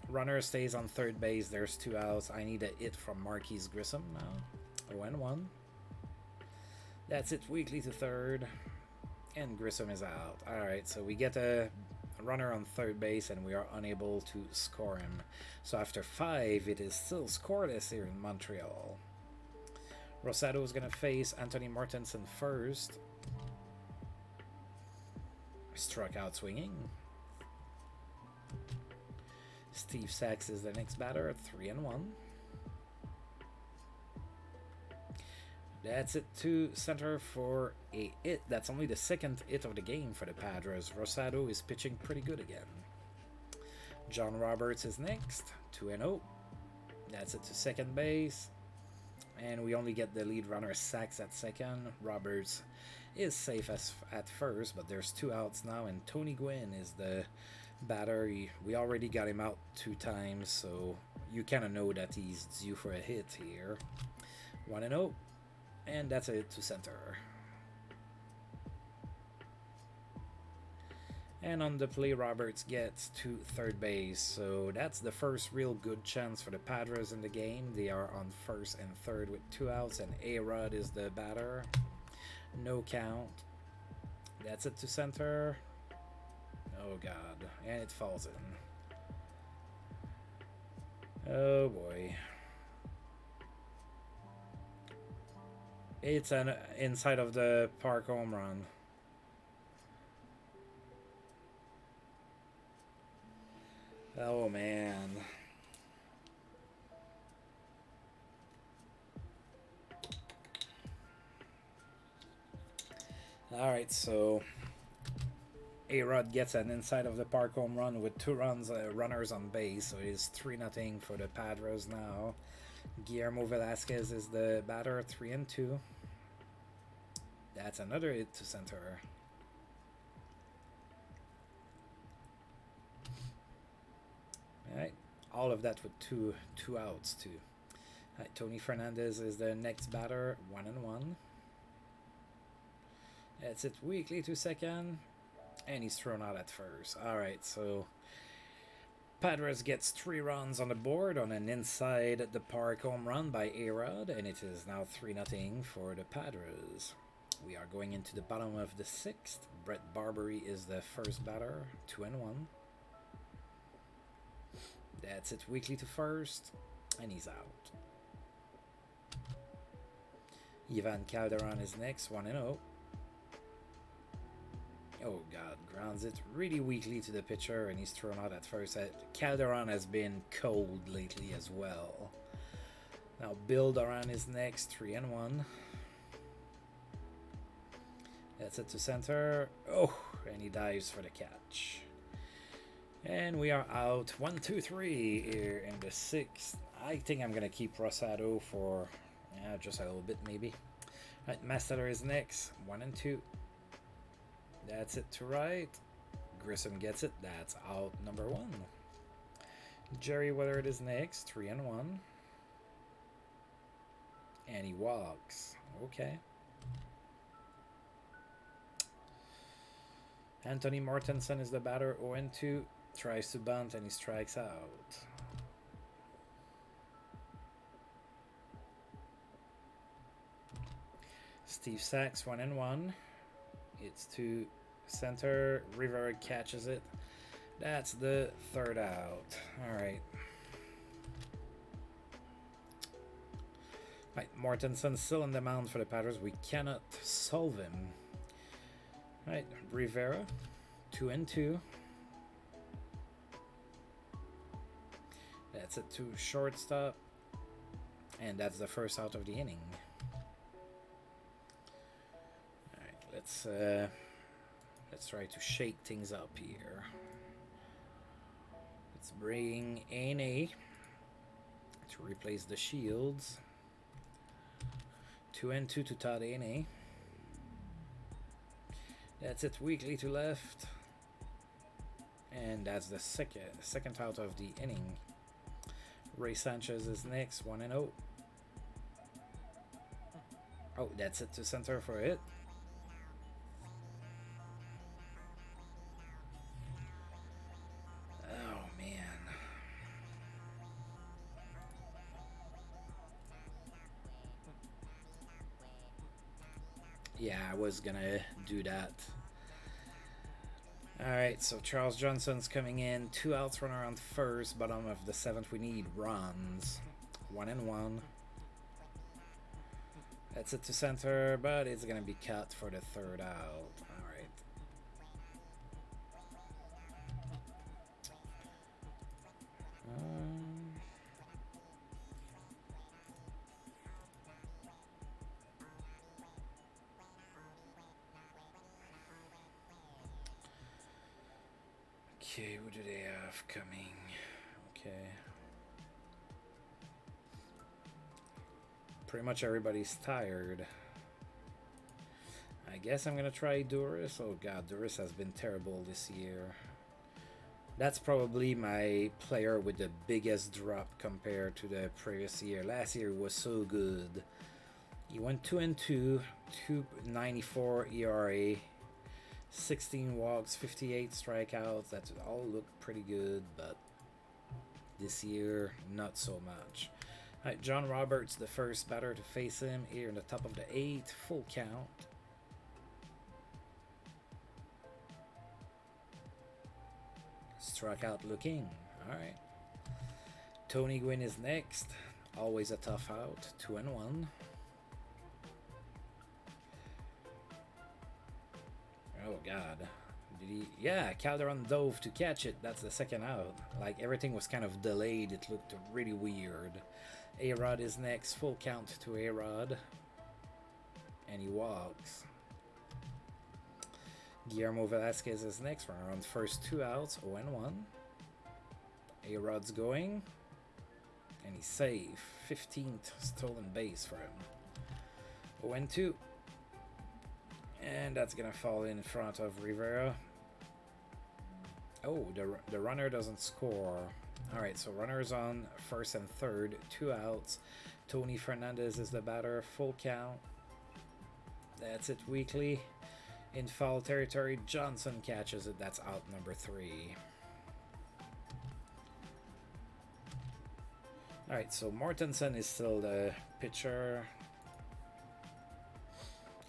runner stays on third base. There's 2 outs. I need a hit from Marquise Grissom now. 0-1. That's it. Weekly to third. And Grissom is out. Alright, so we get a runner on third base and we are unable to score him. So after 5, it is still scoreless here in Montreal. Rosado is going to face Anthony Mortensen first. Struck out swinging. Steve Sachs is the next batter at 3-1. That's it to center for a hit. That's only the second hit of the game for the Padres. Rosado is pitching pretty good again. John Roberts is next, 2-0. That's it to second base. And we only get the lead runner Sachs at second. Roberts is safe at first, but there's 2 outs now, and Tony Gwynn is the batter. We already got him out 2 times, so you kind of know that he's due for a hit here. 1-0. And that's it to center. And on the play, Roberts gets to third base. So that's the first real good chance for the Padres in the game. They are on first and third with 2 outs, and A-Rod is the batter. No count. That's it to center. Oh, God. And it falls in. Oh, boy. It's an inside of the park home run. Oh, man. Alright, so A-Rod gets an inside of the park home run with 2 runners on base, so it is 3-0 for the Padres now. Guillermo Velasquez is the batter, 3-2. That's another hit to center. Alright, all of that with two outs too. Alright, Tony Fernandez is the next batter, 1-1. That's it weakly to second, and he's thrown out at first. Alright, so Padres gets 3 runs on the board on an inside the park home run by A-Rod, and it is now 3-0 for the Padres. We are going into the bottom of the 6th. Brett Barbery is the first batter, 2-1. That's it weakly to first, and he's out. Ivan Calderon is next, 1-0. Oh god, grounds it really weakly to the pitcher, and he's thrown out at first. Calderon has been cold lately as well. Now Bill Duran is next, 3-1. That's it to center. Oh, and he dives for the catch. And we are out 1-2-3 here in the 6th. I think I'm gonna keep Rosado for just a little bit maybe. Right, Masteller is next, 1-2. That's it to right. Grissom gets it. That's out number 1. Jerry Willard is next, 3-1. And he walks. Okay. Anthony Mortensen is the batter, 0-2. Tries to bunt and he strikes out. Steve Sachs, 1-1. It's to center. Rivera catches it. That's the 3rd out. Alright. Right, Mortensen still on the mound for the Padres. We cannot solve him. Right, Rivera, 2-2. That's it to shortstop. And that's the first out of the inning. Alright, let's try to shake things up here. Let's bring A&A to replace the Shields. 2-2 to Todd A&A. That's it weakly to left. And that's the second out of the inning. Ray Sanchez is next, 1-0. Oh, that's it to center for it. Oh, man. Yeah, I was gonna do that. Alright, so Charles Johnson's coming in. 2 outs, runner on first. Bottom of the 7th, we need runs. 1-1. That's it to center, but it's gonna be cut for the 3rd out. Alright. Okay, what do they have coming? Okay. Pretty much everybody's tired. I guess I'm gonna try Duris. Oh god, Duris has been terrible this year. That's probably my player with the biggest drop compared to the previous year. Last year was so good. He went 2-2, 2.94 ERA. 16 walks, 58 strikeouts. That all looked pretty good, but this year, not so much. All right, John Roberts, the first batter to face him here in the top of the 8th, full count. Struck out looking. All right. Tony Gwynn is next. Always a tough out, 2-1. Oh god. Did he? Yeah, Calderon dove to catch it. That's the 2nd out. Like everything was kind of delayed. It looked really weird. A-Rod is next. Full count to A-Rod. And he walks. Guillermo Velasquez is next. Runner on first, 2 outs, 0-1. A-Rod's going. And he's safe. 15th stolen base for him. 0-2. And that's going to fall in front of Rivera. Oh, the runner doesn't score. Alright, so runners on first and third. 2 outs. Tony Fernandez is the batter. Full count. That's it, weekly. In foul territory, Johnson catches it. That's out number 3. Alright, so Mortensen is still the pitcher.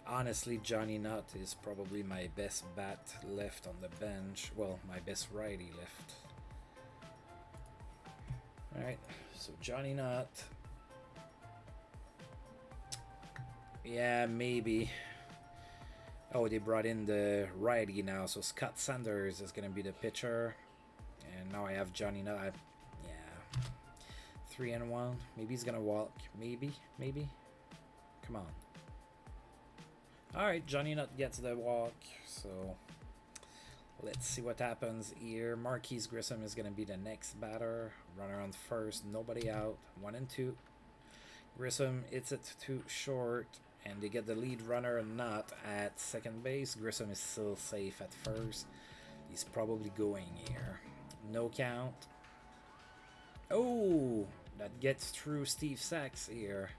Honestly, Johnny Nutt is probably my best bat left on the bench. Well, my best righty left. Alright, so Johnny Nutt. Yeah, maybe. Oh, they brought in the righty now, so Scott Sanders is going to be the pitcher. And now I have Johnny Nutt. Yeah. 3-1. Maybe he's going to walk. Maybe. Come on. Alright, Johnny Nutt gets the walk. So, let's see what happens here. Marquise Grissom is going to be the next batter. Runner on first. Nobody out. 1-2. Grissom hits it too short. And they get the lead runner not at second base. Grissom is still safe at first. He's probably going here. No count. Oh, that gets through Steve Sachs here.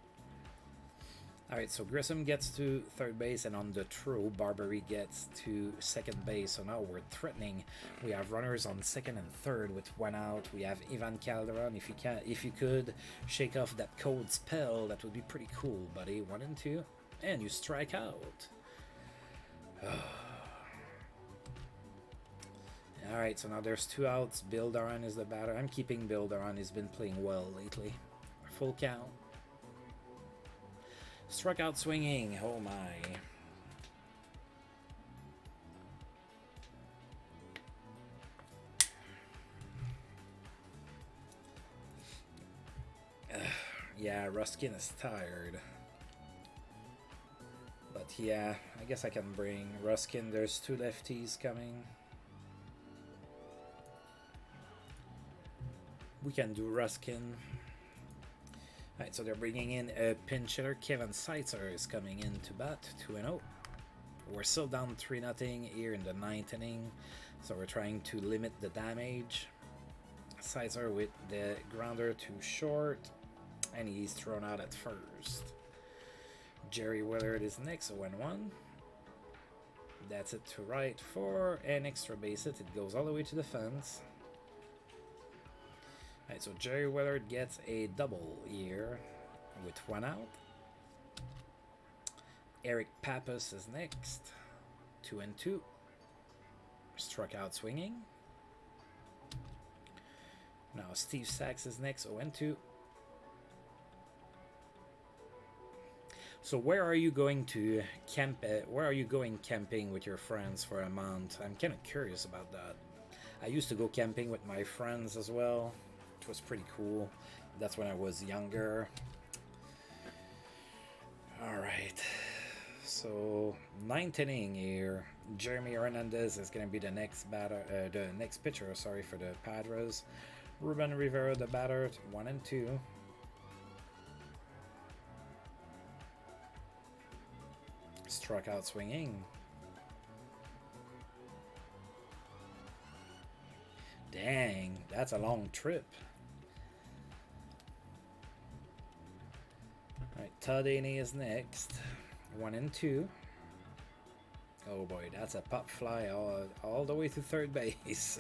Alright, so Grissom gets to third base, and on the throw, Barbary gets to second base. So now we're threatening. We have runners on second and third with 1 out. We have Ivan Calderon. If you could shake off that cold spell, that would be pretty cool, buddy. 1-2, and you strike out. Alright, so now there's 2 outs. Bill Duran is the batter. I'm keeping Bill Duran. He's been playing well lately. Full count. Struck out swinging. Oh my. Yeah, Ruskin is tired. But yeah, I guess I can bring Ruskin. There's 2 lefties coming. We can do Ruskin. Alright, so they're bringing in a pinch hitter. Kevin Seitzer is coming in to bat. 2-0. We're still down 3-0 here in the 9th inning. So we're trying to limit the damage. Seitzer with the grounder too short. And he's thrown out at first. Jerry Willard is next. 0-1. That's it to right for an extra base hit. It goes all the way to the fence. Alright, so Jerry Willard gets a double here with 1 out. Eric Pappas is next. 2-2. Struck out swinging. Now Steve Sachs is next. 0-2. So where are you going to camp? Where are you going camping with your friends for a month? I'm kind of curious about that. I used to go camping with my friends as well. It was pretty cool. That's when I was younger. Alright. So 9th inning here. Jeremy Hernandez is going to be the next batter, the next pitcher, sorry, for the Padres. Ruben Rivera, the batter, 1-2. Struck out swinging. Dang, that's a long trip. Alright, Todd Haney is next. 1-2. Oh boy, that's a pop fly all the way to third base.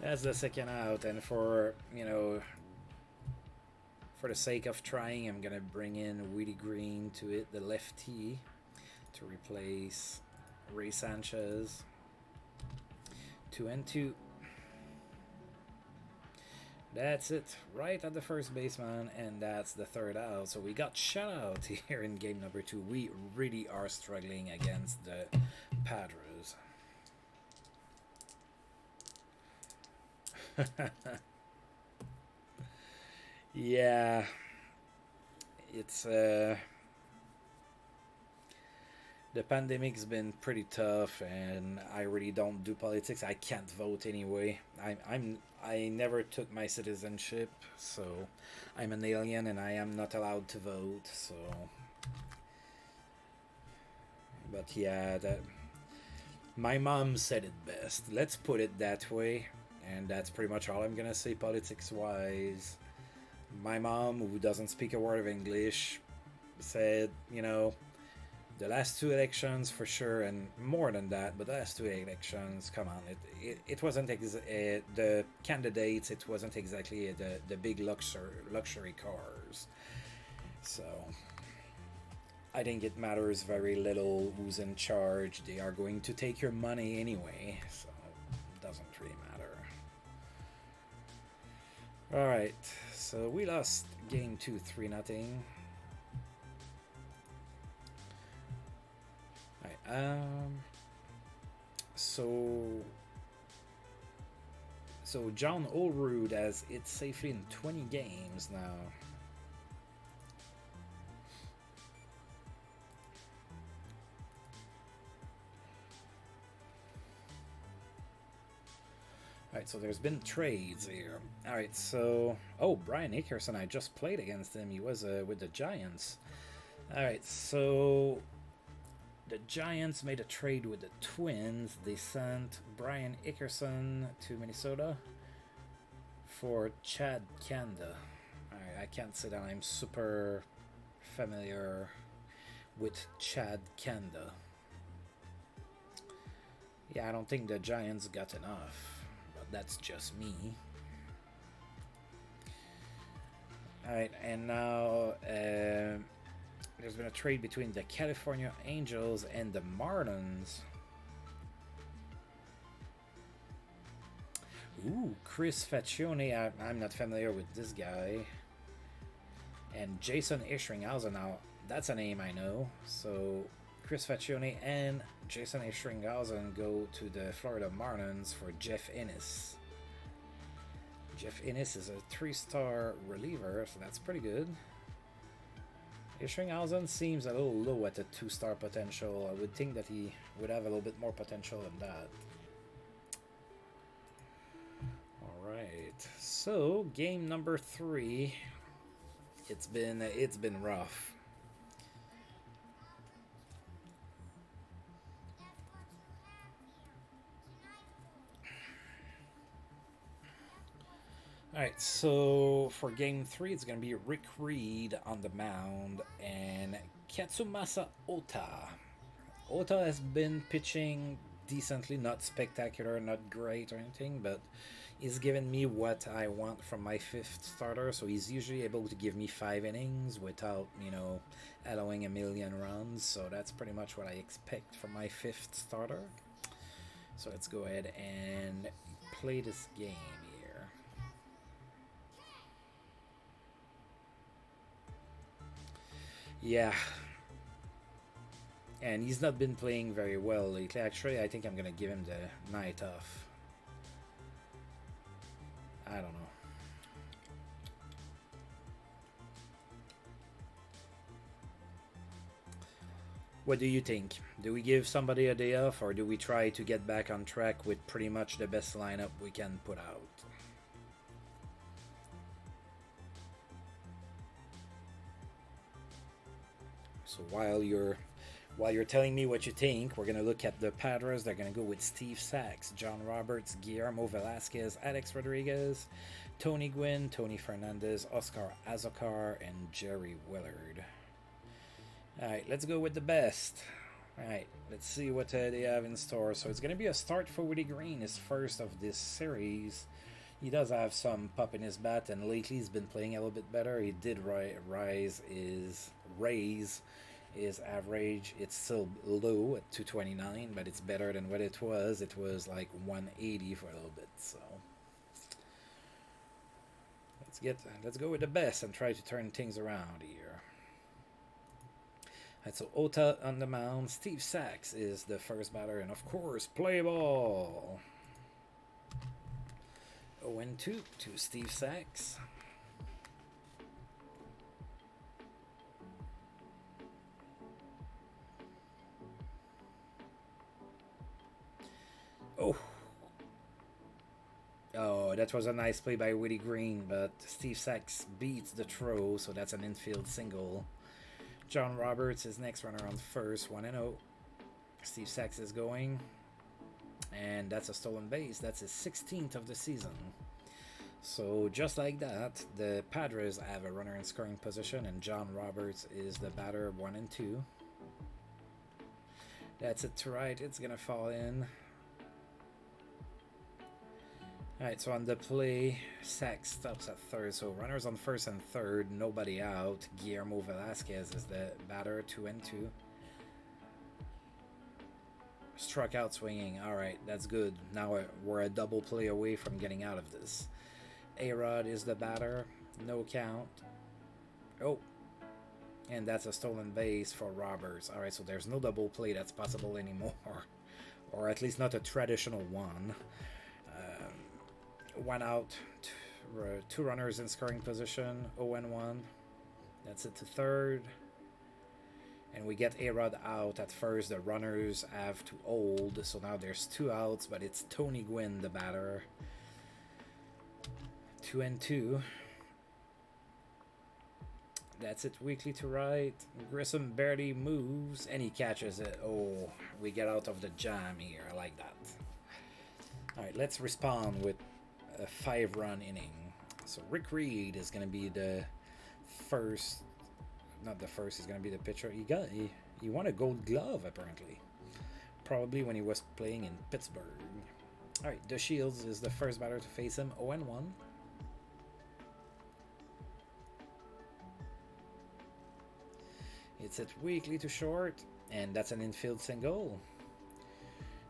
That's the second out, and for, you know, for the sake of trying, I'm gonna bring in Willie Green to hit the lefty to replace Ray Sanchez. 2-2. That's it, right at the first baseman, and that's the third out. So we got shut out here in game number 2. We really are struggling against the Padres. Yeah, it's the The pandemic's been pretty tough, and I really don't do politics. I can't vote anyway. I never took my citizenship, so I'm an alien and I am not allowed to vote. So, but yeah, that my mom said it best. Let's put it that way, and that's pretty much all I'm gonna say politics-wise. My mom, who doesn't speak a word of English, said, the last two elections for sure, and more than that, but the last two elections, come on, it wasn't the candidates. It wasn't exactly the big luxury cars. So I think it matters very little who's in charge. They are going to take your money anyway, so it doesn't really matter. All right, so we lost game 2, 3-0. So John Olerud has it safely in 20 games now. Alright, so there's been trades here. Alright, so... Oh, Brian Nickerson, I just played against him. He was with the Giants. Alright, so... The Giants made a trade with the Twins. They sent Brian Ickerson to Minnesota for Chad Kanda. I can't say that I'm super familiar with Chad Kanda. Yeah, I don't think the Giants got enough, but that's just me. Alright, and now... there's been a trade between the California Angels and the Marlins. Ooh, Chris Faccione. I'm not familiar with this guy. And Jason Ishringhausen. Now, that's a name I know. So, Chris Faccione and Jason Ishringhausen go to the Florida Marlins for Jeff Innes. Jeff Innes is a 3-star reliever, so that's pretty good. Ishringhausen seems a little low at the 2-star potential. I would think that he would have a little bit more potential than that. Alright, so game number 3. It's been rough. Alright, so for game 3, it's going to be Rick Reed on the mound and Katsumasa Ota. Ota has been pitching decently, not spectacular, not great or anything, but he's given me what I want from my 5th starter, so he's usually able to give me 5 innings without, allowing a million runs, so that's pretty much what I expect from my 5th starter. So let's go ahead and play this game. Yeah. And he's not been playing very well lately. Actually, I think I'm going to give him the night off. I don't know. What do you think? Do we give somebody a day off, or do we try to get back on track with pretty much the best lineup we can put out? So while you're telling me what you think, we're going to look at the Padres. They're going to go with Steve Sachs, John Roberts, Guillermo Velasquez, Alex Rodriguez, Tony Gwynn, Tony Fernandez, Oscar Azocar, and Jerry Willard. Alright, let's go with the best. Alright, let's see what they have in store. So it's going to be a start for Woody Green, his first of this series. He does have some pop in his bat, and lately he's been playing a little bit better. He did raise his average. It's still low at 229, but it's better than what it was. It was like 180 for a little bit. So let's go with the best and try to turn things around here. And so Ota on the mound. Steve Sachs is the first batter, and of course, play ball. 0-2 to Steve Sachs. Oh, oh, that was a nice play by Woody Green, but Steve Sachs beats the throw, so that's an infield single. John Roberts is next, runner on first, 1-0. Steve Sachs is going, and that's a stolen base. That's his 16th of the season. So just like that, the Padres have a runner in scoring position, and John Roberts is the batter, 1-2. That's it to right. It's gonna fall in. Alright, so on the play, Sachs stops at third. So runners on first and third, nobody out. Guillermo Velasquez is the batter, 2-2. Struck out swinging. Alright, that's good. Now we're a double play away from getting out of this. A-Rod is the batter, no count. Oh, and that's a stolen base for Roberts. Alright, so there's no double play that's possible anymore. Or at least not a traditional one. One out, two runners in scoring position, 0-1. That's it to third. And we get A-Rod out at first. The runners have to hold, so now there's 2 outs, but it's Tony Gwynn, the batter. 2-2. That's it, weakly to right. Grissom barely moves, and he catches it. Oh, we get out of the jam here. I like that. Alright, let's respond with a 5-run inning. So Rick Reed is going to be the first, not the first, he's going to be the pitcher. He won a gold glove apparently, probably when he was playing in Pittsburgh. Alright, the Shields is the first batter to face him, 0-1. It's hit weakly to short, and that's an infield single.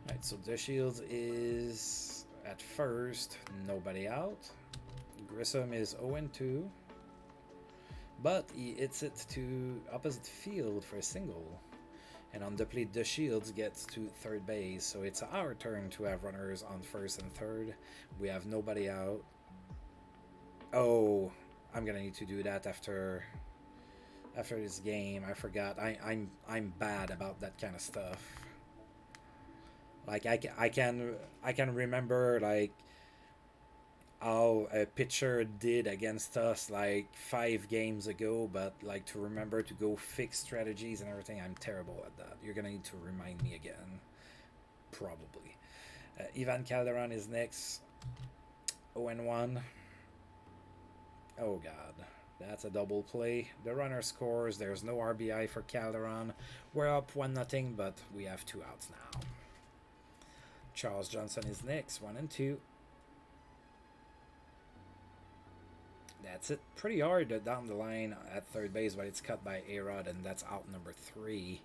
Alright, so the Shields is at first, nobody out. Grissom is 0-2, but he hits it to opposite field for a single. And on the plate, the Shields gets to third base, so it's our turn to have runners on first and third. We have nobody out. Oh, I'm gonna need to do that after this game. I forgot. I'm bad about that kind of stuff. Like I can remember like how a pitcher did against us like 5 games ago, but like to remember to go fix strategies and everything, I'm terrible at that. You're gonna need to remind me again, probably. Ivan Calderon is next, 0-1. Oh god, that's a double play. The runner scores. There's no RBI for Calderon. We're up 1-0, but we have 2 outs now. Charles Johnson is next, 1-2. That's it. Pretty hard down the line at third base, but it's cut by A-Rod, and that's out number 3.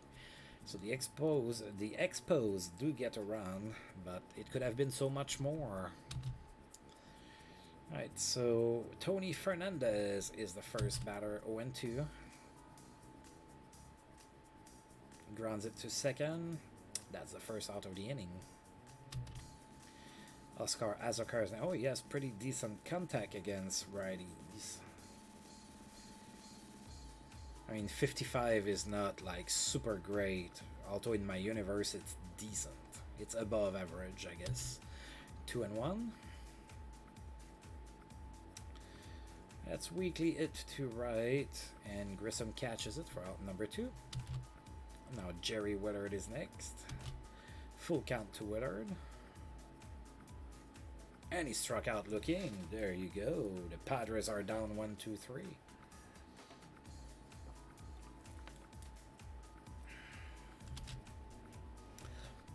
So the Expos do get a run, but it could have been so much more. Alright, so Tony Fernandez is the first batter, 0-2. Grounds it to second. That's the first out of the inning. Oscar Azokar is now, oh, he has pretty decent contact against righties. I mean, 55 is not like super great, although in my universe it's decent. It's above average, I guess. 2-1. That's weakly it to right, and Grissom catches it for out number 2. Now Jerry Willard is next. Full count to Willard. And he struck out looking. There you go. The Padres are down 1-2-3.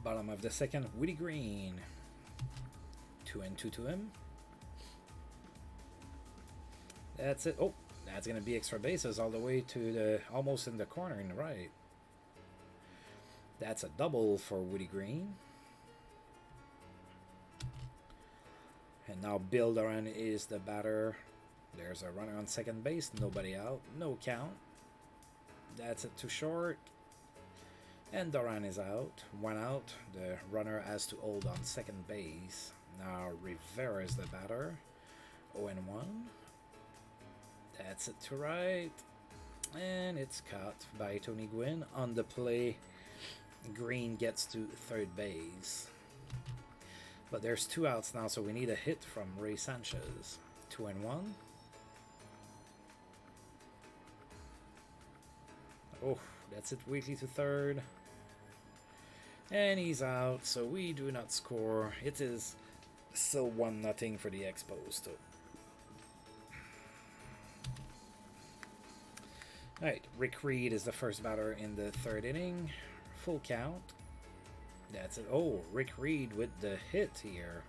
Bottom of the second, Woody Green. 2-2 to him. That's it. Oh, that's going to be extra bases all the way to the almost in the corner in the right. That's a double for Woody Green. And now Bill Duran is the batter. There's a runner on second base. Nobody out. No count. That's it to short. And Duran is out. 1 out. The runner has to hold on second base. Now Rivera is the batter. 0-1. That's it to right. And it's caught by Tony Gwynn. On the play, Green gets to third base. But there's 2 outs now, so we need a hit from Ray Sanchez. 2-1. Oh, that's it. Weekly to third. And he's out, so we do not score. It is still 1-0 for the Expos, though. Alright, Rick Reed is the first batter in the 3rd inning. Full count. That's it. Oh, Rick Reed with the hit here.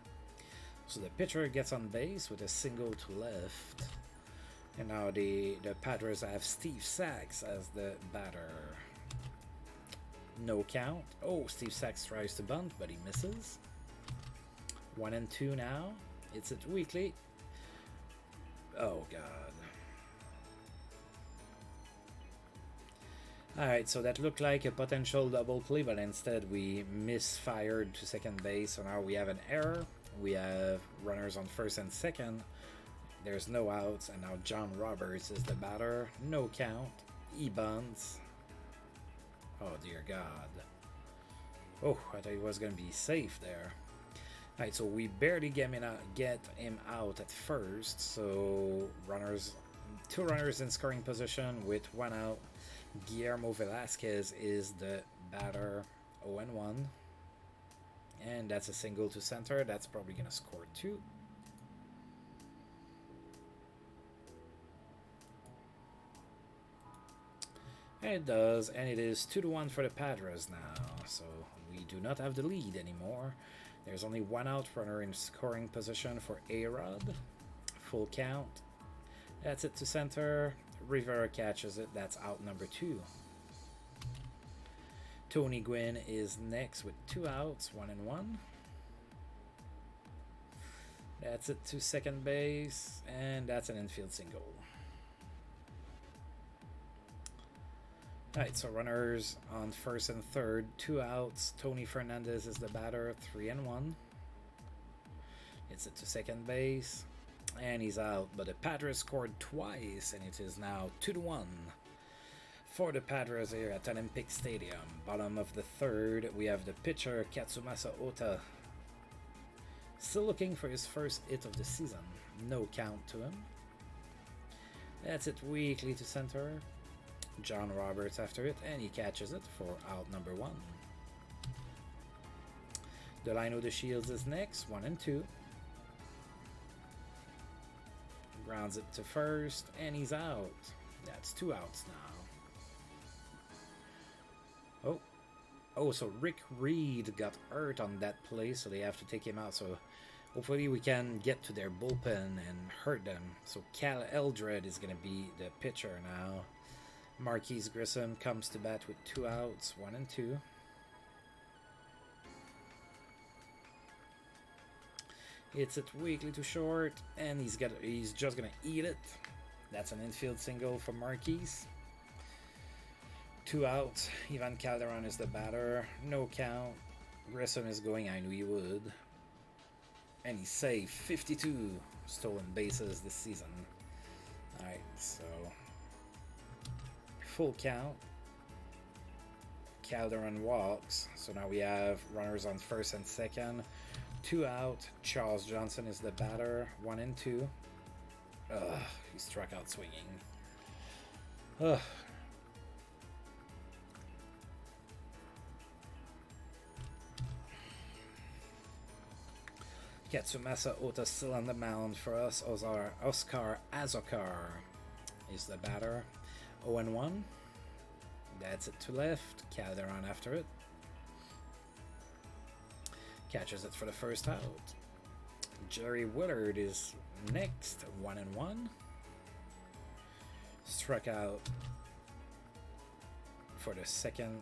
So the pitcher gets on base with a single to left. And now the Padres have Steve Sachs as the batter. No count. Oh, Steve Sachs tries to bunt, but he misses. 1-2 now. It's at Weekly. Oh, God. Alright, so that looked like a potential double play, but instead we misfired to second base. So now we have an error. We have runners on first and second. There's no outs, and now John Roberts is the batter. No count. He bunts. Oh, dear God. Oh, I thought he was going to be safe there. Alright, so we barely get him out at first. So 2 runners in scoring position with 1 out. Guillermo Velasquez is the batter. 0-1. And that's a single to center. That's probably going to score 2. It does, and it is 2-1 for the Padres now. So we do not have the lead anymore. There's only 1 out, runner in scoring position for A-Rod. Full count. That's it to center. Rivera catches it. That's out number 2. Tony Gwynn is next with 2 outs, 1-1. That's it to second base, and that's an infield single. Alright, so runners on first and third, 2 outs. Tony Fernandez is the batter, 3-1. It's it to second base, and he's out. But the Padres scored twice, and it is now 2-1 for the Padres here at Olympic Stadium. Bottom of the 3rd, we have the pitcher Katsumasa Ota still looking for his first hit of the season. No count to him. That's it, Weekly to center. John Roberts after it, and he catches it for out number 1. Delino De Shields is next, 1-2. Grounds it to first, and he's out. That's 2 outs now. Oh, so Rick Reed got hurt on that play, so they have to take him out. So hopefully we can get to their bullpen and hurt them. So Cal Eldred is going to be the pitcher now. Marquise Grissom comes to bat with 2 outs, 1-2. It's at Weekly to short, and he's just gonna eat it. That's an infield single for Marquise. 2 outs. Ivan Calderon is the batter. No count. Grissom is going. I knew he would. And he's safe. 52 stolen bases this season. Alright, so full count. Calderon walks. So now we have runners on first and second. 2 out. Charles Johnson is the batter. 1-2. He struck out swinging. Katsumasa Ota still on the mound for us. Oscar Azokar is the batter. 0-1. That's it to left. Calderon after it. Catches it for the first out. Jerry Willard is next. 1-1. Struck out for the second.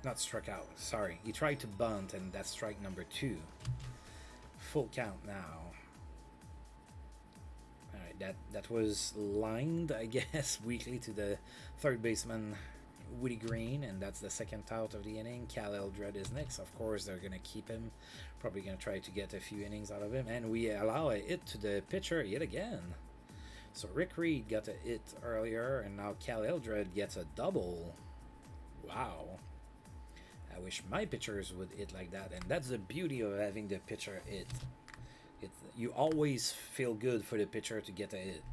Not struck out, sorry. He tried to bunt, and that's strike number 2. Full count now. Alright, that was lined, I guess, Weekly to the third baseman, Woody Green, and that's the second out of the inning. Cal Eldred is next. Of course, they're going to keep him. Probably going to try to get a few innings out of him. And we allow a hit to the pitcher yet again. So Rick Reed got a hit earlier, and now Cal Eldred gets a double. Wow. I wish my pitchers would hit like that, and that's the beauty of having the pitcher hit. You always feel good for the pitcher to get a hit,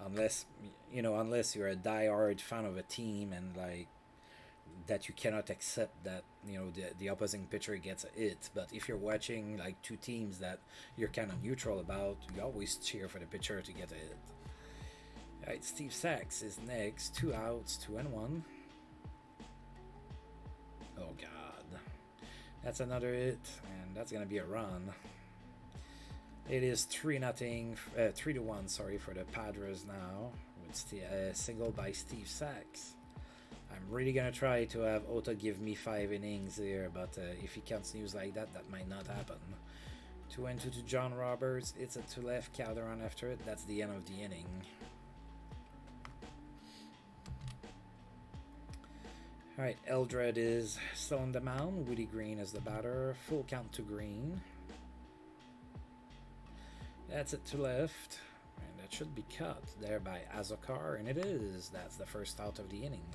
unless unless you're a diehard fan of a team and like that you cannot accept that the opposing pitcher gets a hit. But if you're watching like two teams that you're kind of neutral about, you always cheer for the pitcher to get a hit. All right, Steve Sachs is next. 2 outs, 2-1. Oh God, that's another hit, and that's gonna be a run. It is 3-1. 3-1. Sorry, for the Padres now with a single by Steve Sachs. I'm really gonna try to have Ota give me 5 innings here, but if he can't snooze like that, that might not happen. 2-2 to John Roberts. It's a to left. Calderon after it. That's the end of the inning. Alright, Eldred is still on the mound. Woody Green is the batter. Full count to Green. That's it to left. And that should be cut there by Azokar. And it is. That's the first out of the inning.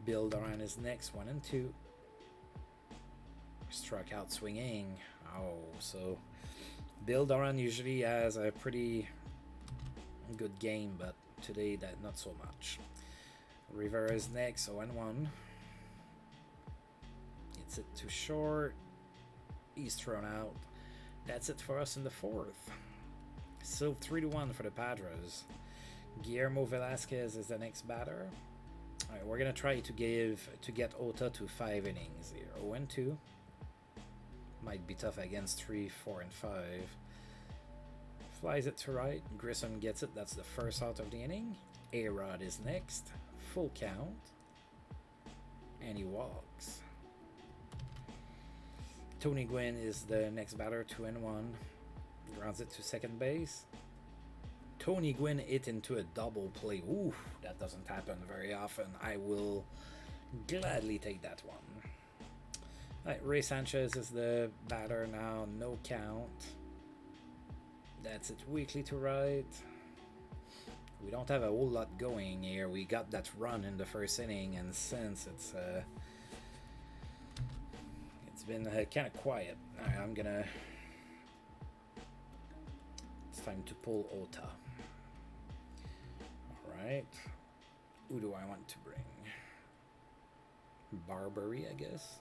Bill Doran is next. 1-2. Struck out swinging. Oh, so Bill Doran usually has a pretty good game, but today that not so much. Rivera is next, 0-1. It's it too short. He's thrown out. That's it for us in the fourth. Still 3-1 for the Padres. Guillermo Velasquez is the next batter. All right, we're gonna try to get Ota to 5 innings here. 0-2. Might be tough against 3, 4, and 5. Flies it to right. Grissom gets it. That's the first out of the inning. A-Rod is next. Full count. And he walks. Tony Gwynn is the next batter. 2-1. Grounds it to second base. Tony Gwynn hit into a double play. Ooh, that doesn't happen very often. I will gladly take that one. Right, Ray Sanchez is the batter now. No count. That's it. Weakly to right. We don't have a whole lot going here. We got that run in the first inning, and since it's been kind of quiet. All right, it's time to pull Ota. All right, who do I want to bring? Barbary, I guess.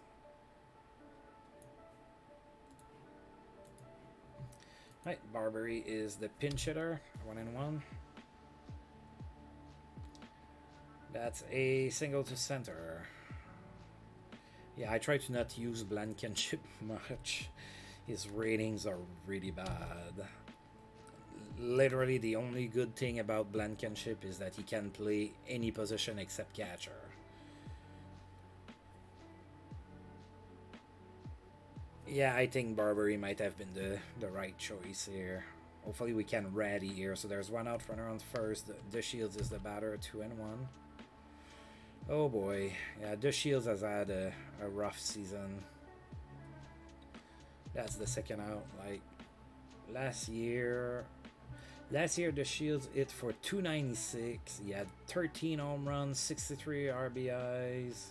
All right, Barbary is the pinch hitter. 1-1. That's a single to center. Yeah, I try to not use Blankenship much. His ratings are really bad. Literally, the only good thing about Blankenship is that he can play any position except catcher. Yeah, I think Barbary might have been the right choice here. Hopefully we can rally here. So there's 1 out, runner on first. The Shields is the batter. 2-1. Oh boy, yeah, the Shields has had a rough season. That's the second out. Like last year the Shields hit for 296. He had 13 home runs, 63 RBIs,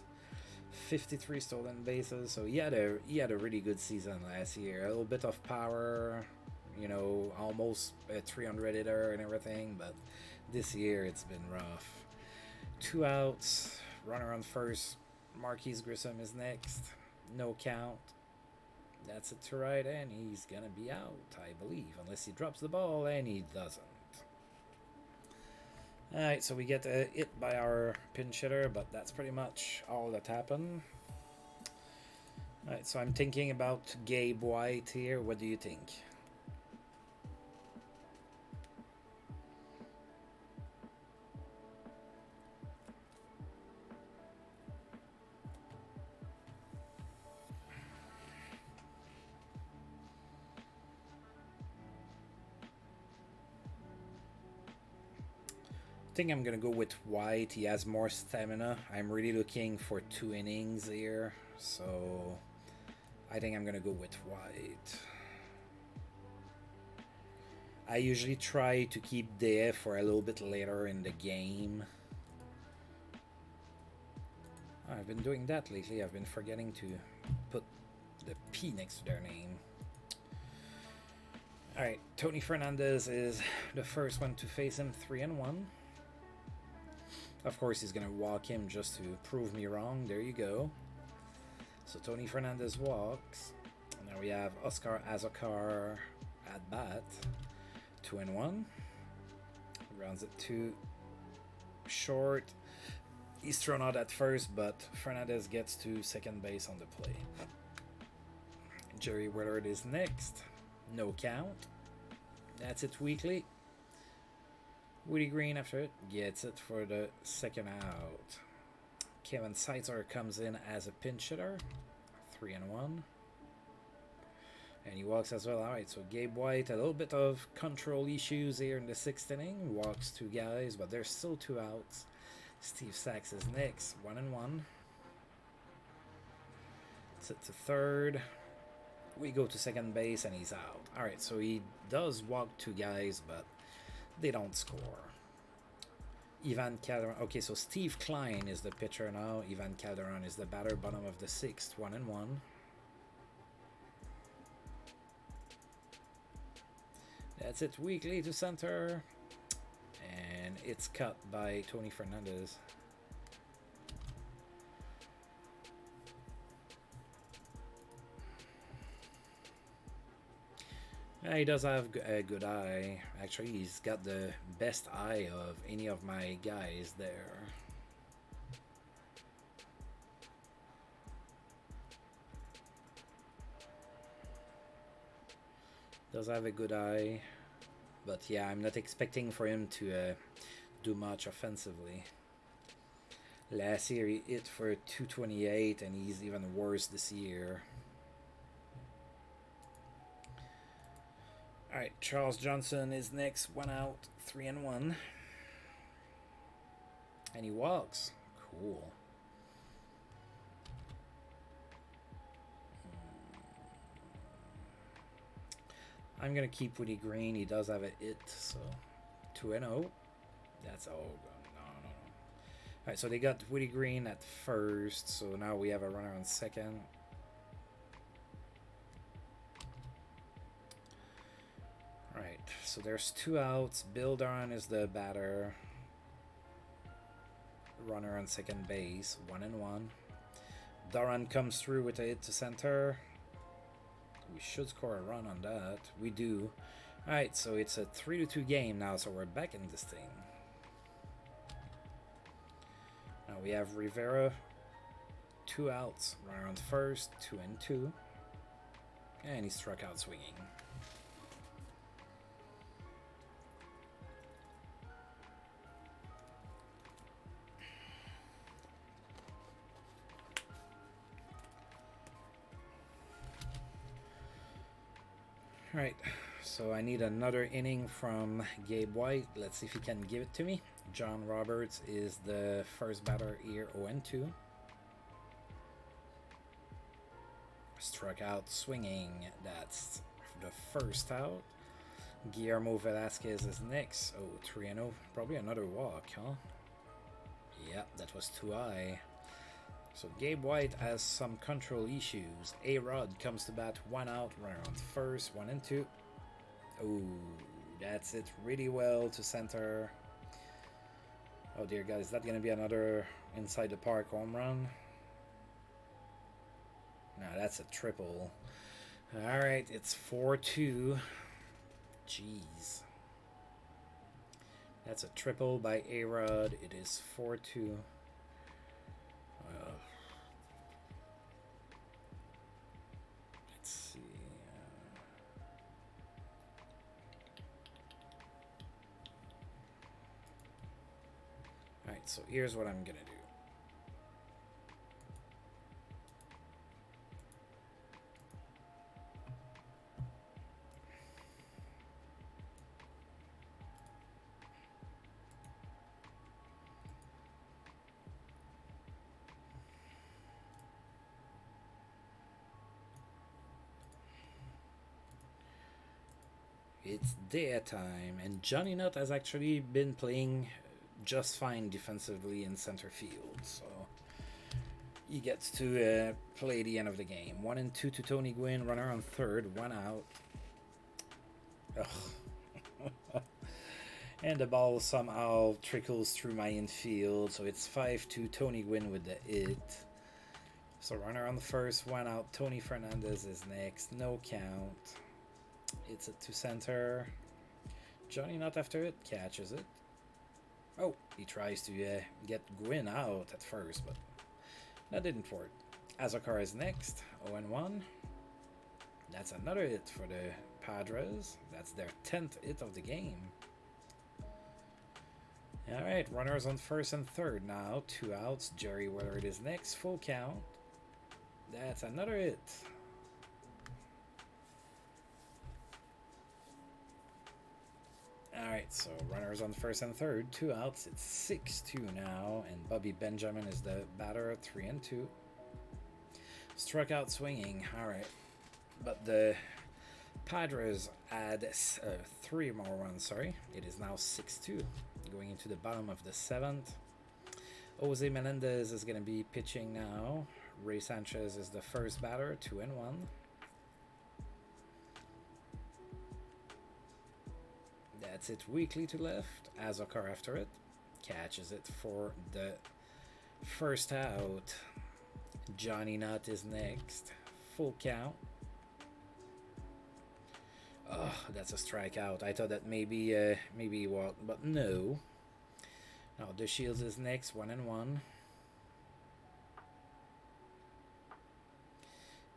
53 stolen bases. So he had a really good season last year. A little bit of power, almost a 300 hitter and everything. But this year it's been rough. 2 outs, runner on first. Marquise Grissom is next. No count. That's it to right, and he's gonna be out, I believe, unless he drops the ball, and he doesn't. Alright, so we get a hit by our pinch hitter, but that's pretty much all that happened. Alright, so I'm thinking about Gabe White here. What do you think? I think I'm gonna go with White. He has more stamina. I'm really looking for 2 innings here, so I think I'm gonna go with White. I usually try to keep DF for a little bit later in the game. I've been doing that lately. I've been forgetting to put the P next to their name. Alright, Tony Fernandez is the first one to face him, 3-1. Of course, he's going to walk him just to prove me wrong. There you go. So Tony Fernandez walks. Now we have Oscar Azocar at bat, 2-1. Rounds it to short. He's thrown out at first, but Fernandez gets to second base on the play. Jerry Willard is next. No count. That's it weekly. Woody Green after it gets it for the second out. Kevin Seitzer comes in as a pinch hitter. 3-1. And he walks as well. Alright, so Gabe White, a little bit of control issues here in the 6th inning. Walks 2 guys, but there's still 2 outs. Steve Sachs is next. 1-1. It's it to third. We go to second base and he's out. Alright, so he does walk 2 guys, but they don't score. Ivan Calderon. Okay, so Steve Klein is the pitcher now. Ivan Calderon is the batter, bottom of the 6th. 1-1. That's it weekly to center. And it's cut by Tony Fernandez. He does have a good eye. Actually, he's got the best eye of any of my guys there. Does have a good eye. But yeah, I'm not expecting for him to do much offensively. Last year he hit for 228 and he's even worse this year. Alright, Charles Johnson is next. 1 out, 3-1. And he walks. Cool. I'm going to keep Woody Green. He does have a hit, so 2-0. That's all. No. Alright, so they got Woody Green at first, so now we have a runner on second. Alright, so there's 2 outs. Bill Duran is the batter. Runner on second base. 1-1. Duran comes through with a hit to center. We should score a run on that. We do. Alright, so it's a 3-2 game now, so we're back in this thing. Now we have Rivera. 2 outs. Runner on first. 2-2. And he struck out swinging. Alright, so I need another inning from Gabe White. Let's see if he can give it to me. John Roberts is the first batter here, 0-2. Struck out swinging. That's the first out. Guillermo Velasquez is next. Oh, 3-0. Probably another walk, huh? Yeah, that was too high. So Gabe White has some control issues. A-Rod comes to bat, 1 out, runner on first, 1-2. Oh, that's it really well to center. Oh dear God, is that going to be another inside the park home run? No, that's a triple. Alright, it's 4-2. Jeez. That's a triple by A-Rod. It is 4-2. Let's see. Alright, so here's what I'm gonna do. It's daytime, and Johnny Nutt has actually been playing just fine defensively in center field. So He gets to play the end of the game. 1 and 2 to Tony Gwynn. Runner on third. 1 out. Ugh. And the ball somehow trickles through my infield. So it's 5-2 Tony Gwynn with the hit. So runner on the first. 1 out. Tony Fernandez is next. No count. It's it to center. Johnny not after it. Catches it. Oh, he tries to get Gwynn out at first, but that didn't work. Azokar is next, 0-1. That's another hit for the Padres. That's their 10th hit of the game. Alright, runners on first and third now. 2 outs. Jerry Willard is next, full count. That's another hit. Alright, so runners on first and third, 2 outs. It's 6-2 now, and Bobby Benjamin is the batter, 3 and 2. Struck out swinging. Alright, but the Padres add 3 more runs. Sorry, it is now 6-2, going into the bottom of the 7th. Jose Menendez is going to be pitching now. Ray Sanchez is the first batter, 2 and 1. That's it weakly to left. Azokar after it. Catches it for the first out. Johnny Nutt is next. Full count. Oh, that's a strikeout. I thought that maybe he walked, but no. Now the Shields is next, 1 and 1.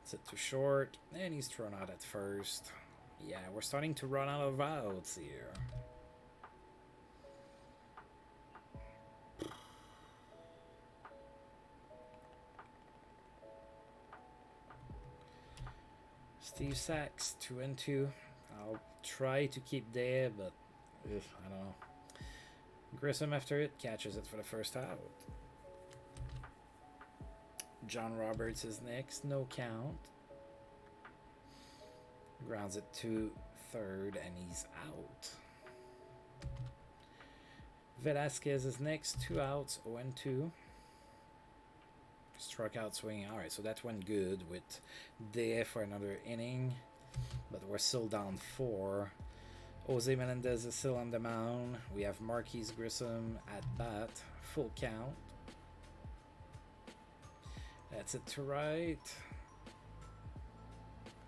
It's it too short, and he's thrown out at first. Yeah, we're starting to run out of outs here. Steve Sachs, 2 and 2. I'll try to keep there, but I don't know. Grissom after it, catches it for the first out. John Roberts is next, no count. Grounds it to third, and he's out. Velasquez is next, 2 outs, 0 and 2. Struck out swinging. Alright, so that went good with there for another inning, but we're still down 4. Jose Menendez is still on the mound. We have Marquise Grissom at bat, full count. That's it to right.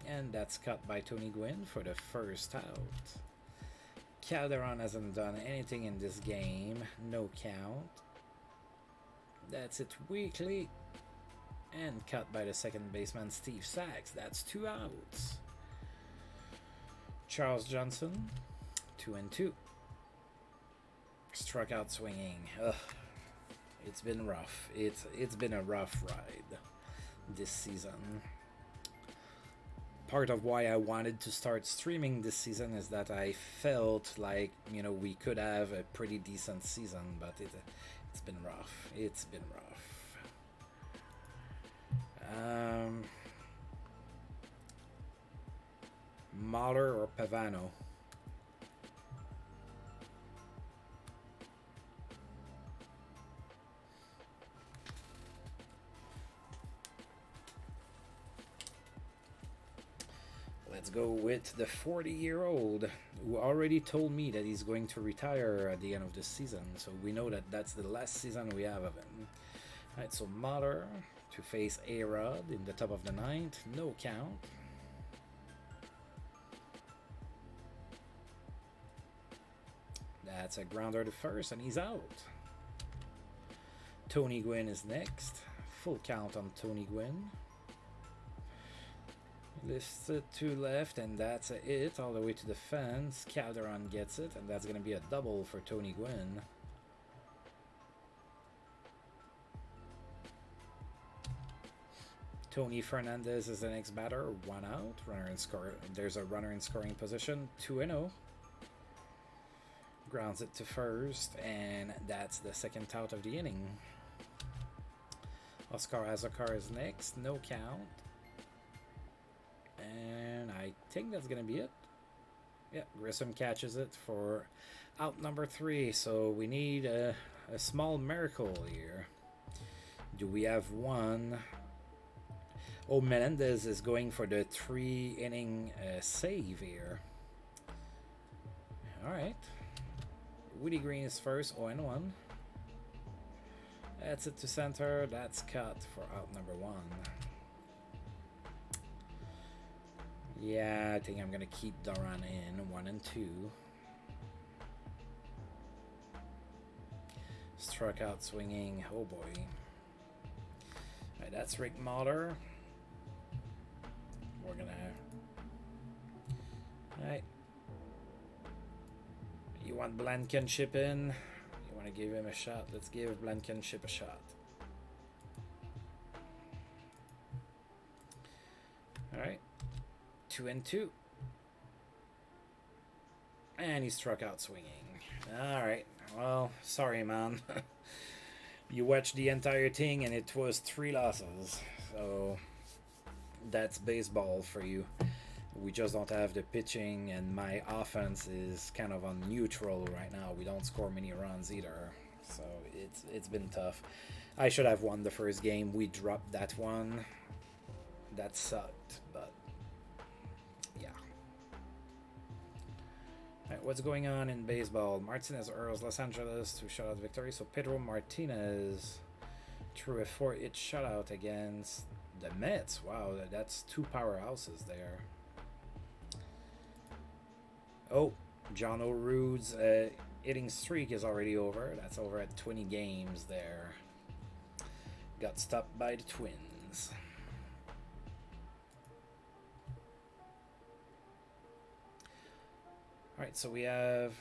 And that's cut by Tony Gwynn for the first out. Calderon hasn't done anything in this game. No count. That's it weakly. And cut by the second baseman, Steve Sachs. That's 2 outs. Charles Johnson, 2 and 2. Struck out swinging. Ugh. It's been rough. It's been a rough ride this season. Part of why I wanted to start streaming this season is that I felt like, you know, we could have a pretty decent season, but it's been rough. It's been rough. Mahler or Pavano? Let's go with the 40-year-old who already told me that he's going to retire at the end of the season. So we know that that's the last season we have of him. Alright, so Mahler to face A-Rod in the top of the 9th. No count. That's a grounder to first, and he's out. Tony Gwynn is next. Full count on Tony Gwynn. Lifts it to left, and that's it all the way to the fence. Calderon gets it, and that's going to be a double for Tony Gwynn. Tony Fernandez is the next batter. 1 out. Runner in score. There's a runner in scoring position. 2-0. Grounds it to first, and that's the second out of the inning. Oscar Azokar is next. No count. And I think that's going to be it. Yeah, Grissom catches it for out number 3. So we need a small miracle here. Do we have one? Oh, Menendez is going for the 3-inning save here. All right. Woody Green is first, 0-1. That's it to center. That's cut for out number 1. Yeah, I think I'm going to keep Duran in 1 and 2. Struck out swinging. Oh boy. Alright, that's Rick Mahler. We're going to... Alright. You want Blankenship in? You want to give him a shot? Let's give Blankenship a shot. Alright. 2 and 2. And he struck out swinging. Alright. Well, sorry, man. You watched the entire thing and it was 3 losses. So that's baseball for you. We just don't have the pitching, and my offense is kind of on neutral right now. We don't score many runs either. So it's been tough. I should have won the first game. We dropped that one. That sucked, but yeah. Right, what's going on in baseball? Martinez Earls, Los Angeles, 2 shutout victory. So Pedro Martinez threw a 4-hit shutout against the Mets. Wow, that's 2 powerhouses there. Oh, John O'Rood's hitting streak is already over. That's over at 20 games there. Got stopped by the Twins. Alright, so we have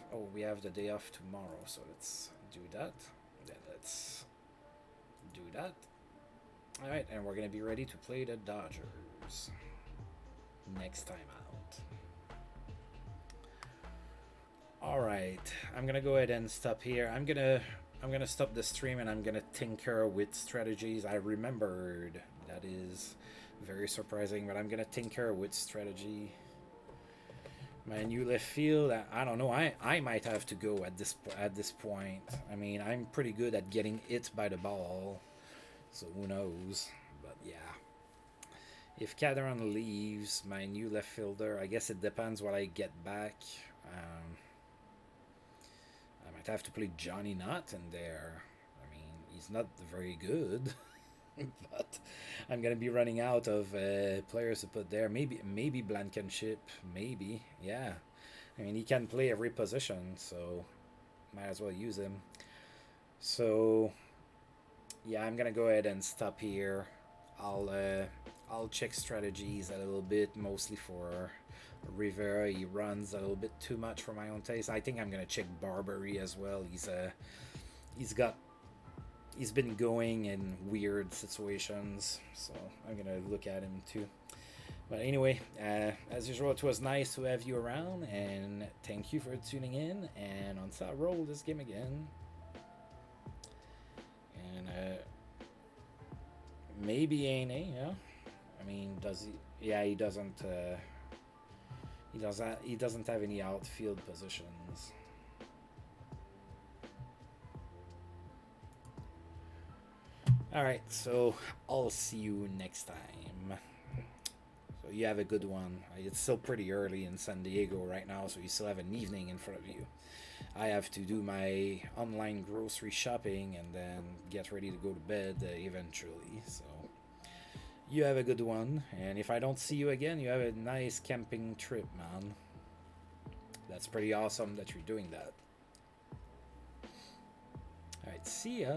the day off tomorrow, so let's do that. Then let's do that. Alright, and we're gonna be ready to play the Dodgers next time out. Alright, I'm gonna go ahead and stop here. I'm gonna stop the stream and I'm gonna tinker with strategies. I remembered. That is very surprising, but I'm gonna tinker with strategy. My new left field, I don't know. I might have to go at this point. I mean, I'm pretty good at getting hit by the ball, so who knows? But yeah, if Calderon leaves, my new left fielder, I guess it depends what I get back. I might have to play Johnny Knott in there. I mean, he's not very good. But I'm gonna be running out of players to put there. Maybe Blankenship. Maybe, yeah. I mean, he can play every position, so might as well use him. So yeah, I'm gonna go ahead and stop here. I'll check strategies a little bit, mostly for Rivera. He runs a little bit too much for my own taste. I think I'm gonna check Barbary as well. He's been going in weird situations, so I'm gonna look at him too. But anyway, as usual, it was nice to have you around, and thank you for tuning in. And on top, roll this game again. And maybe A&A, yeah. I mean, does he? Yeah, he doesn't. He doesn't have any outfield positions. Alright, so I'll see you next time. So you have a good one. It's still pretty early in San Diego right now, so you still have an evening in front of you. I have to do my online grocery shopping and then get ready to go to bed eventually. So you have a good one, and if I don't see you again, you have a nice camping trip, man. That's pretty awesome that you're doing that. Alright, see ya.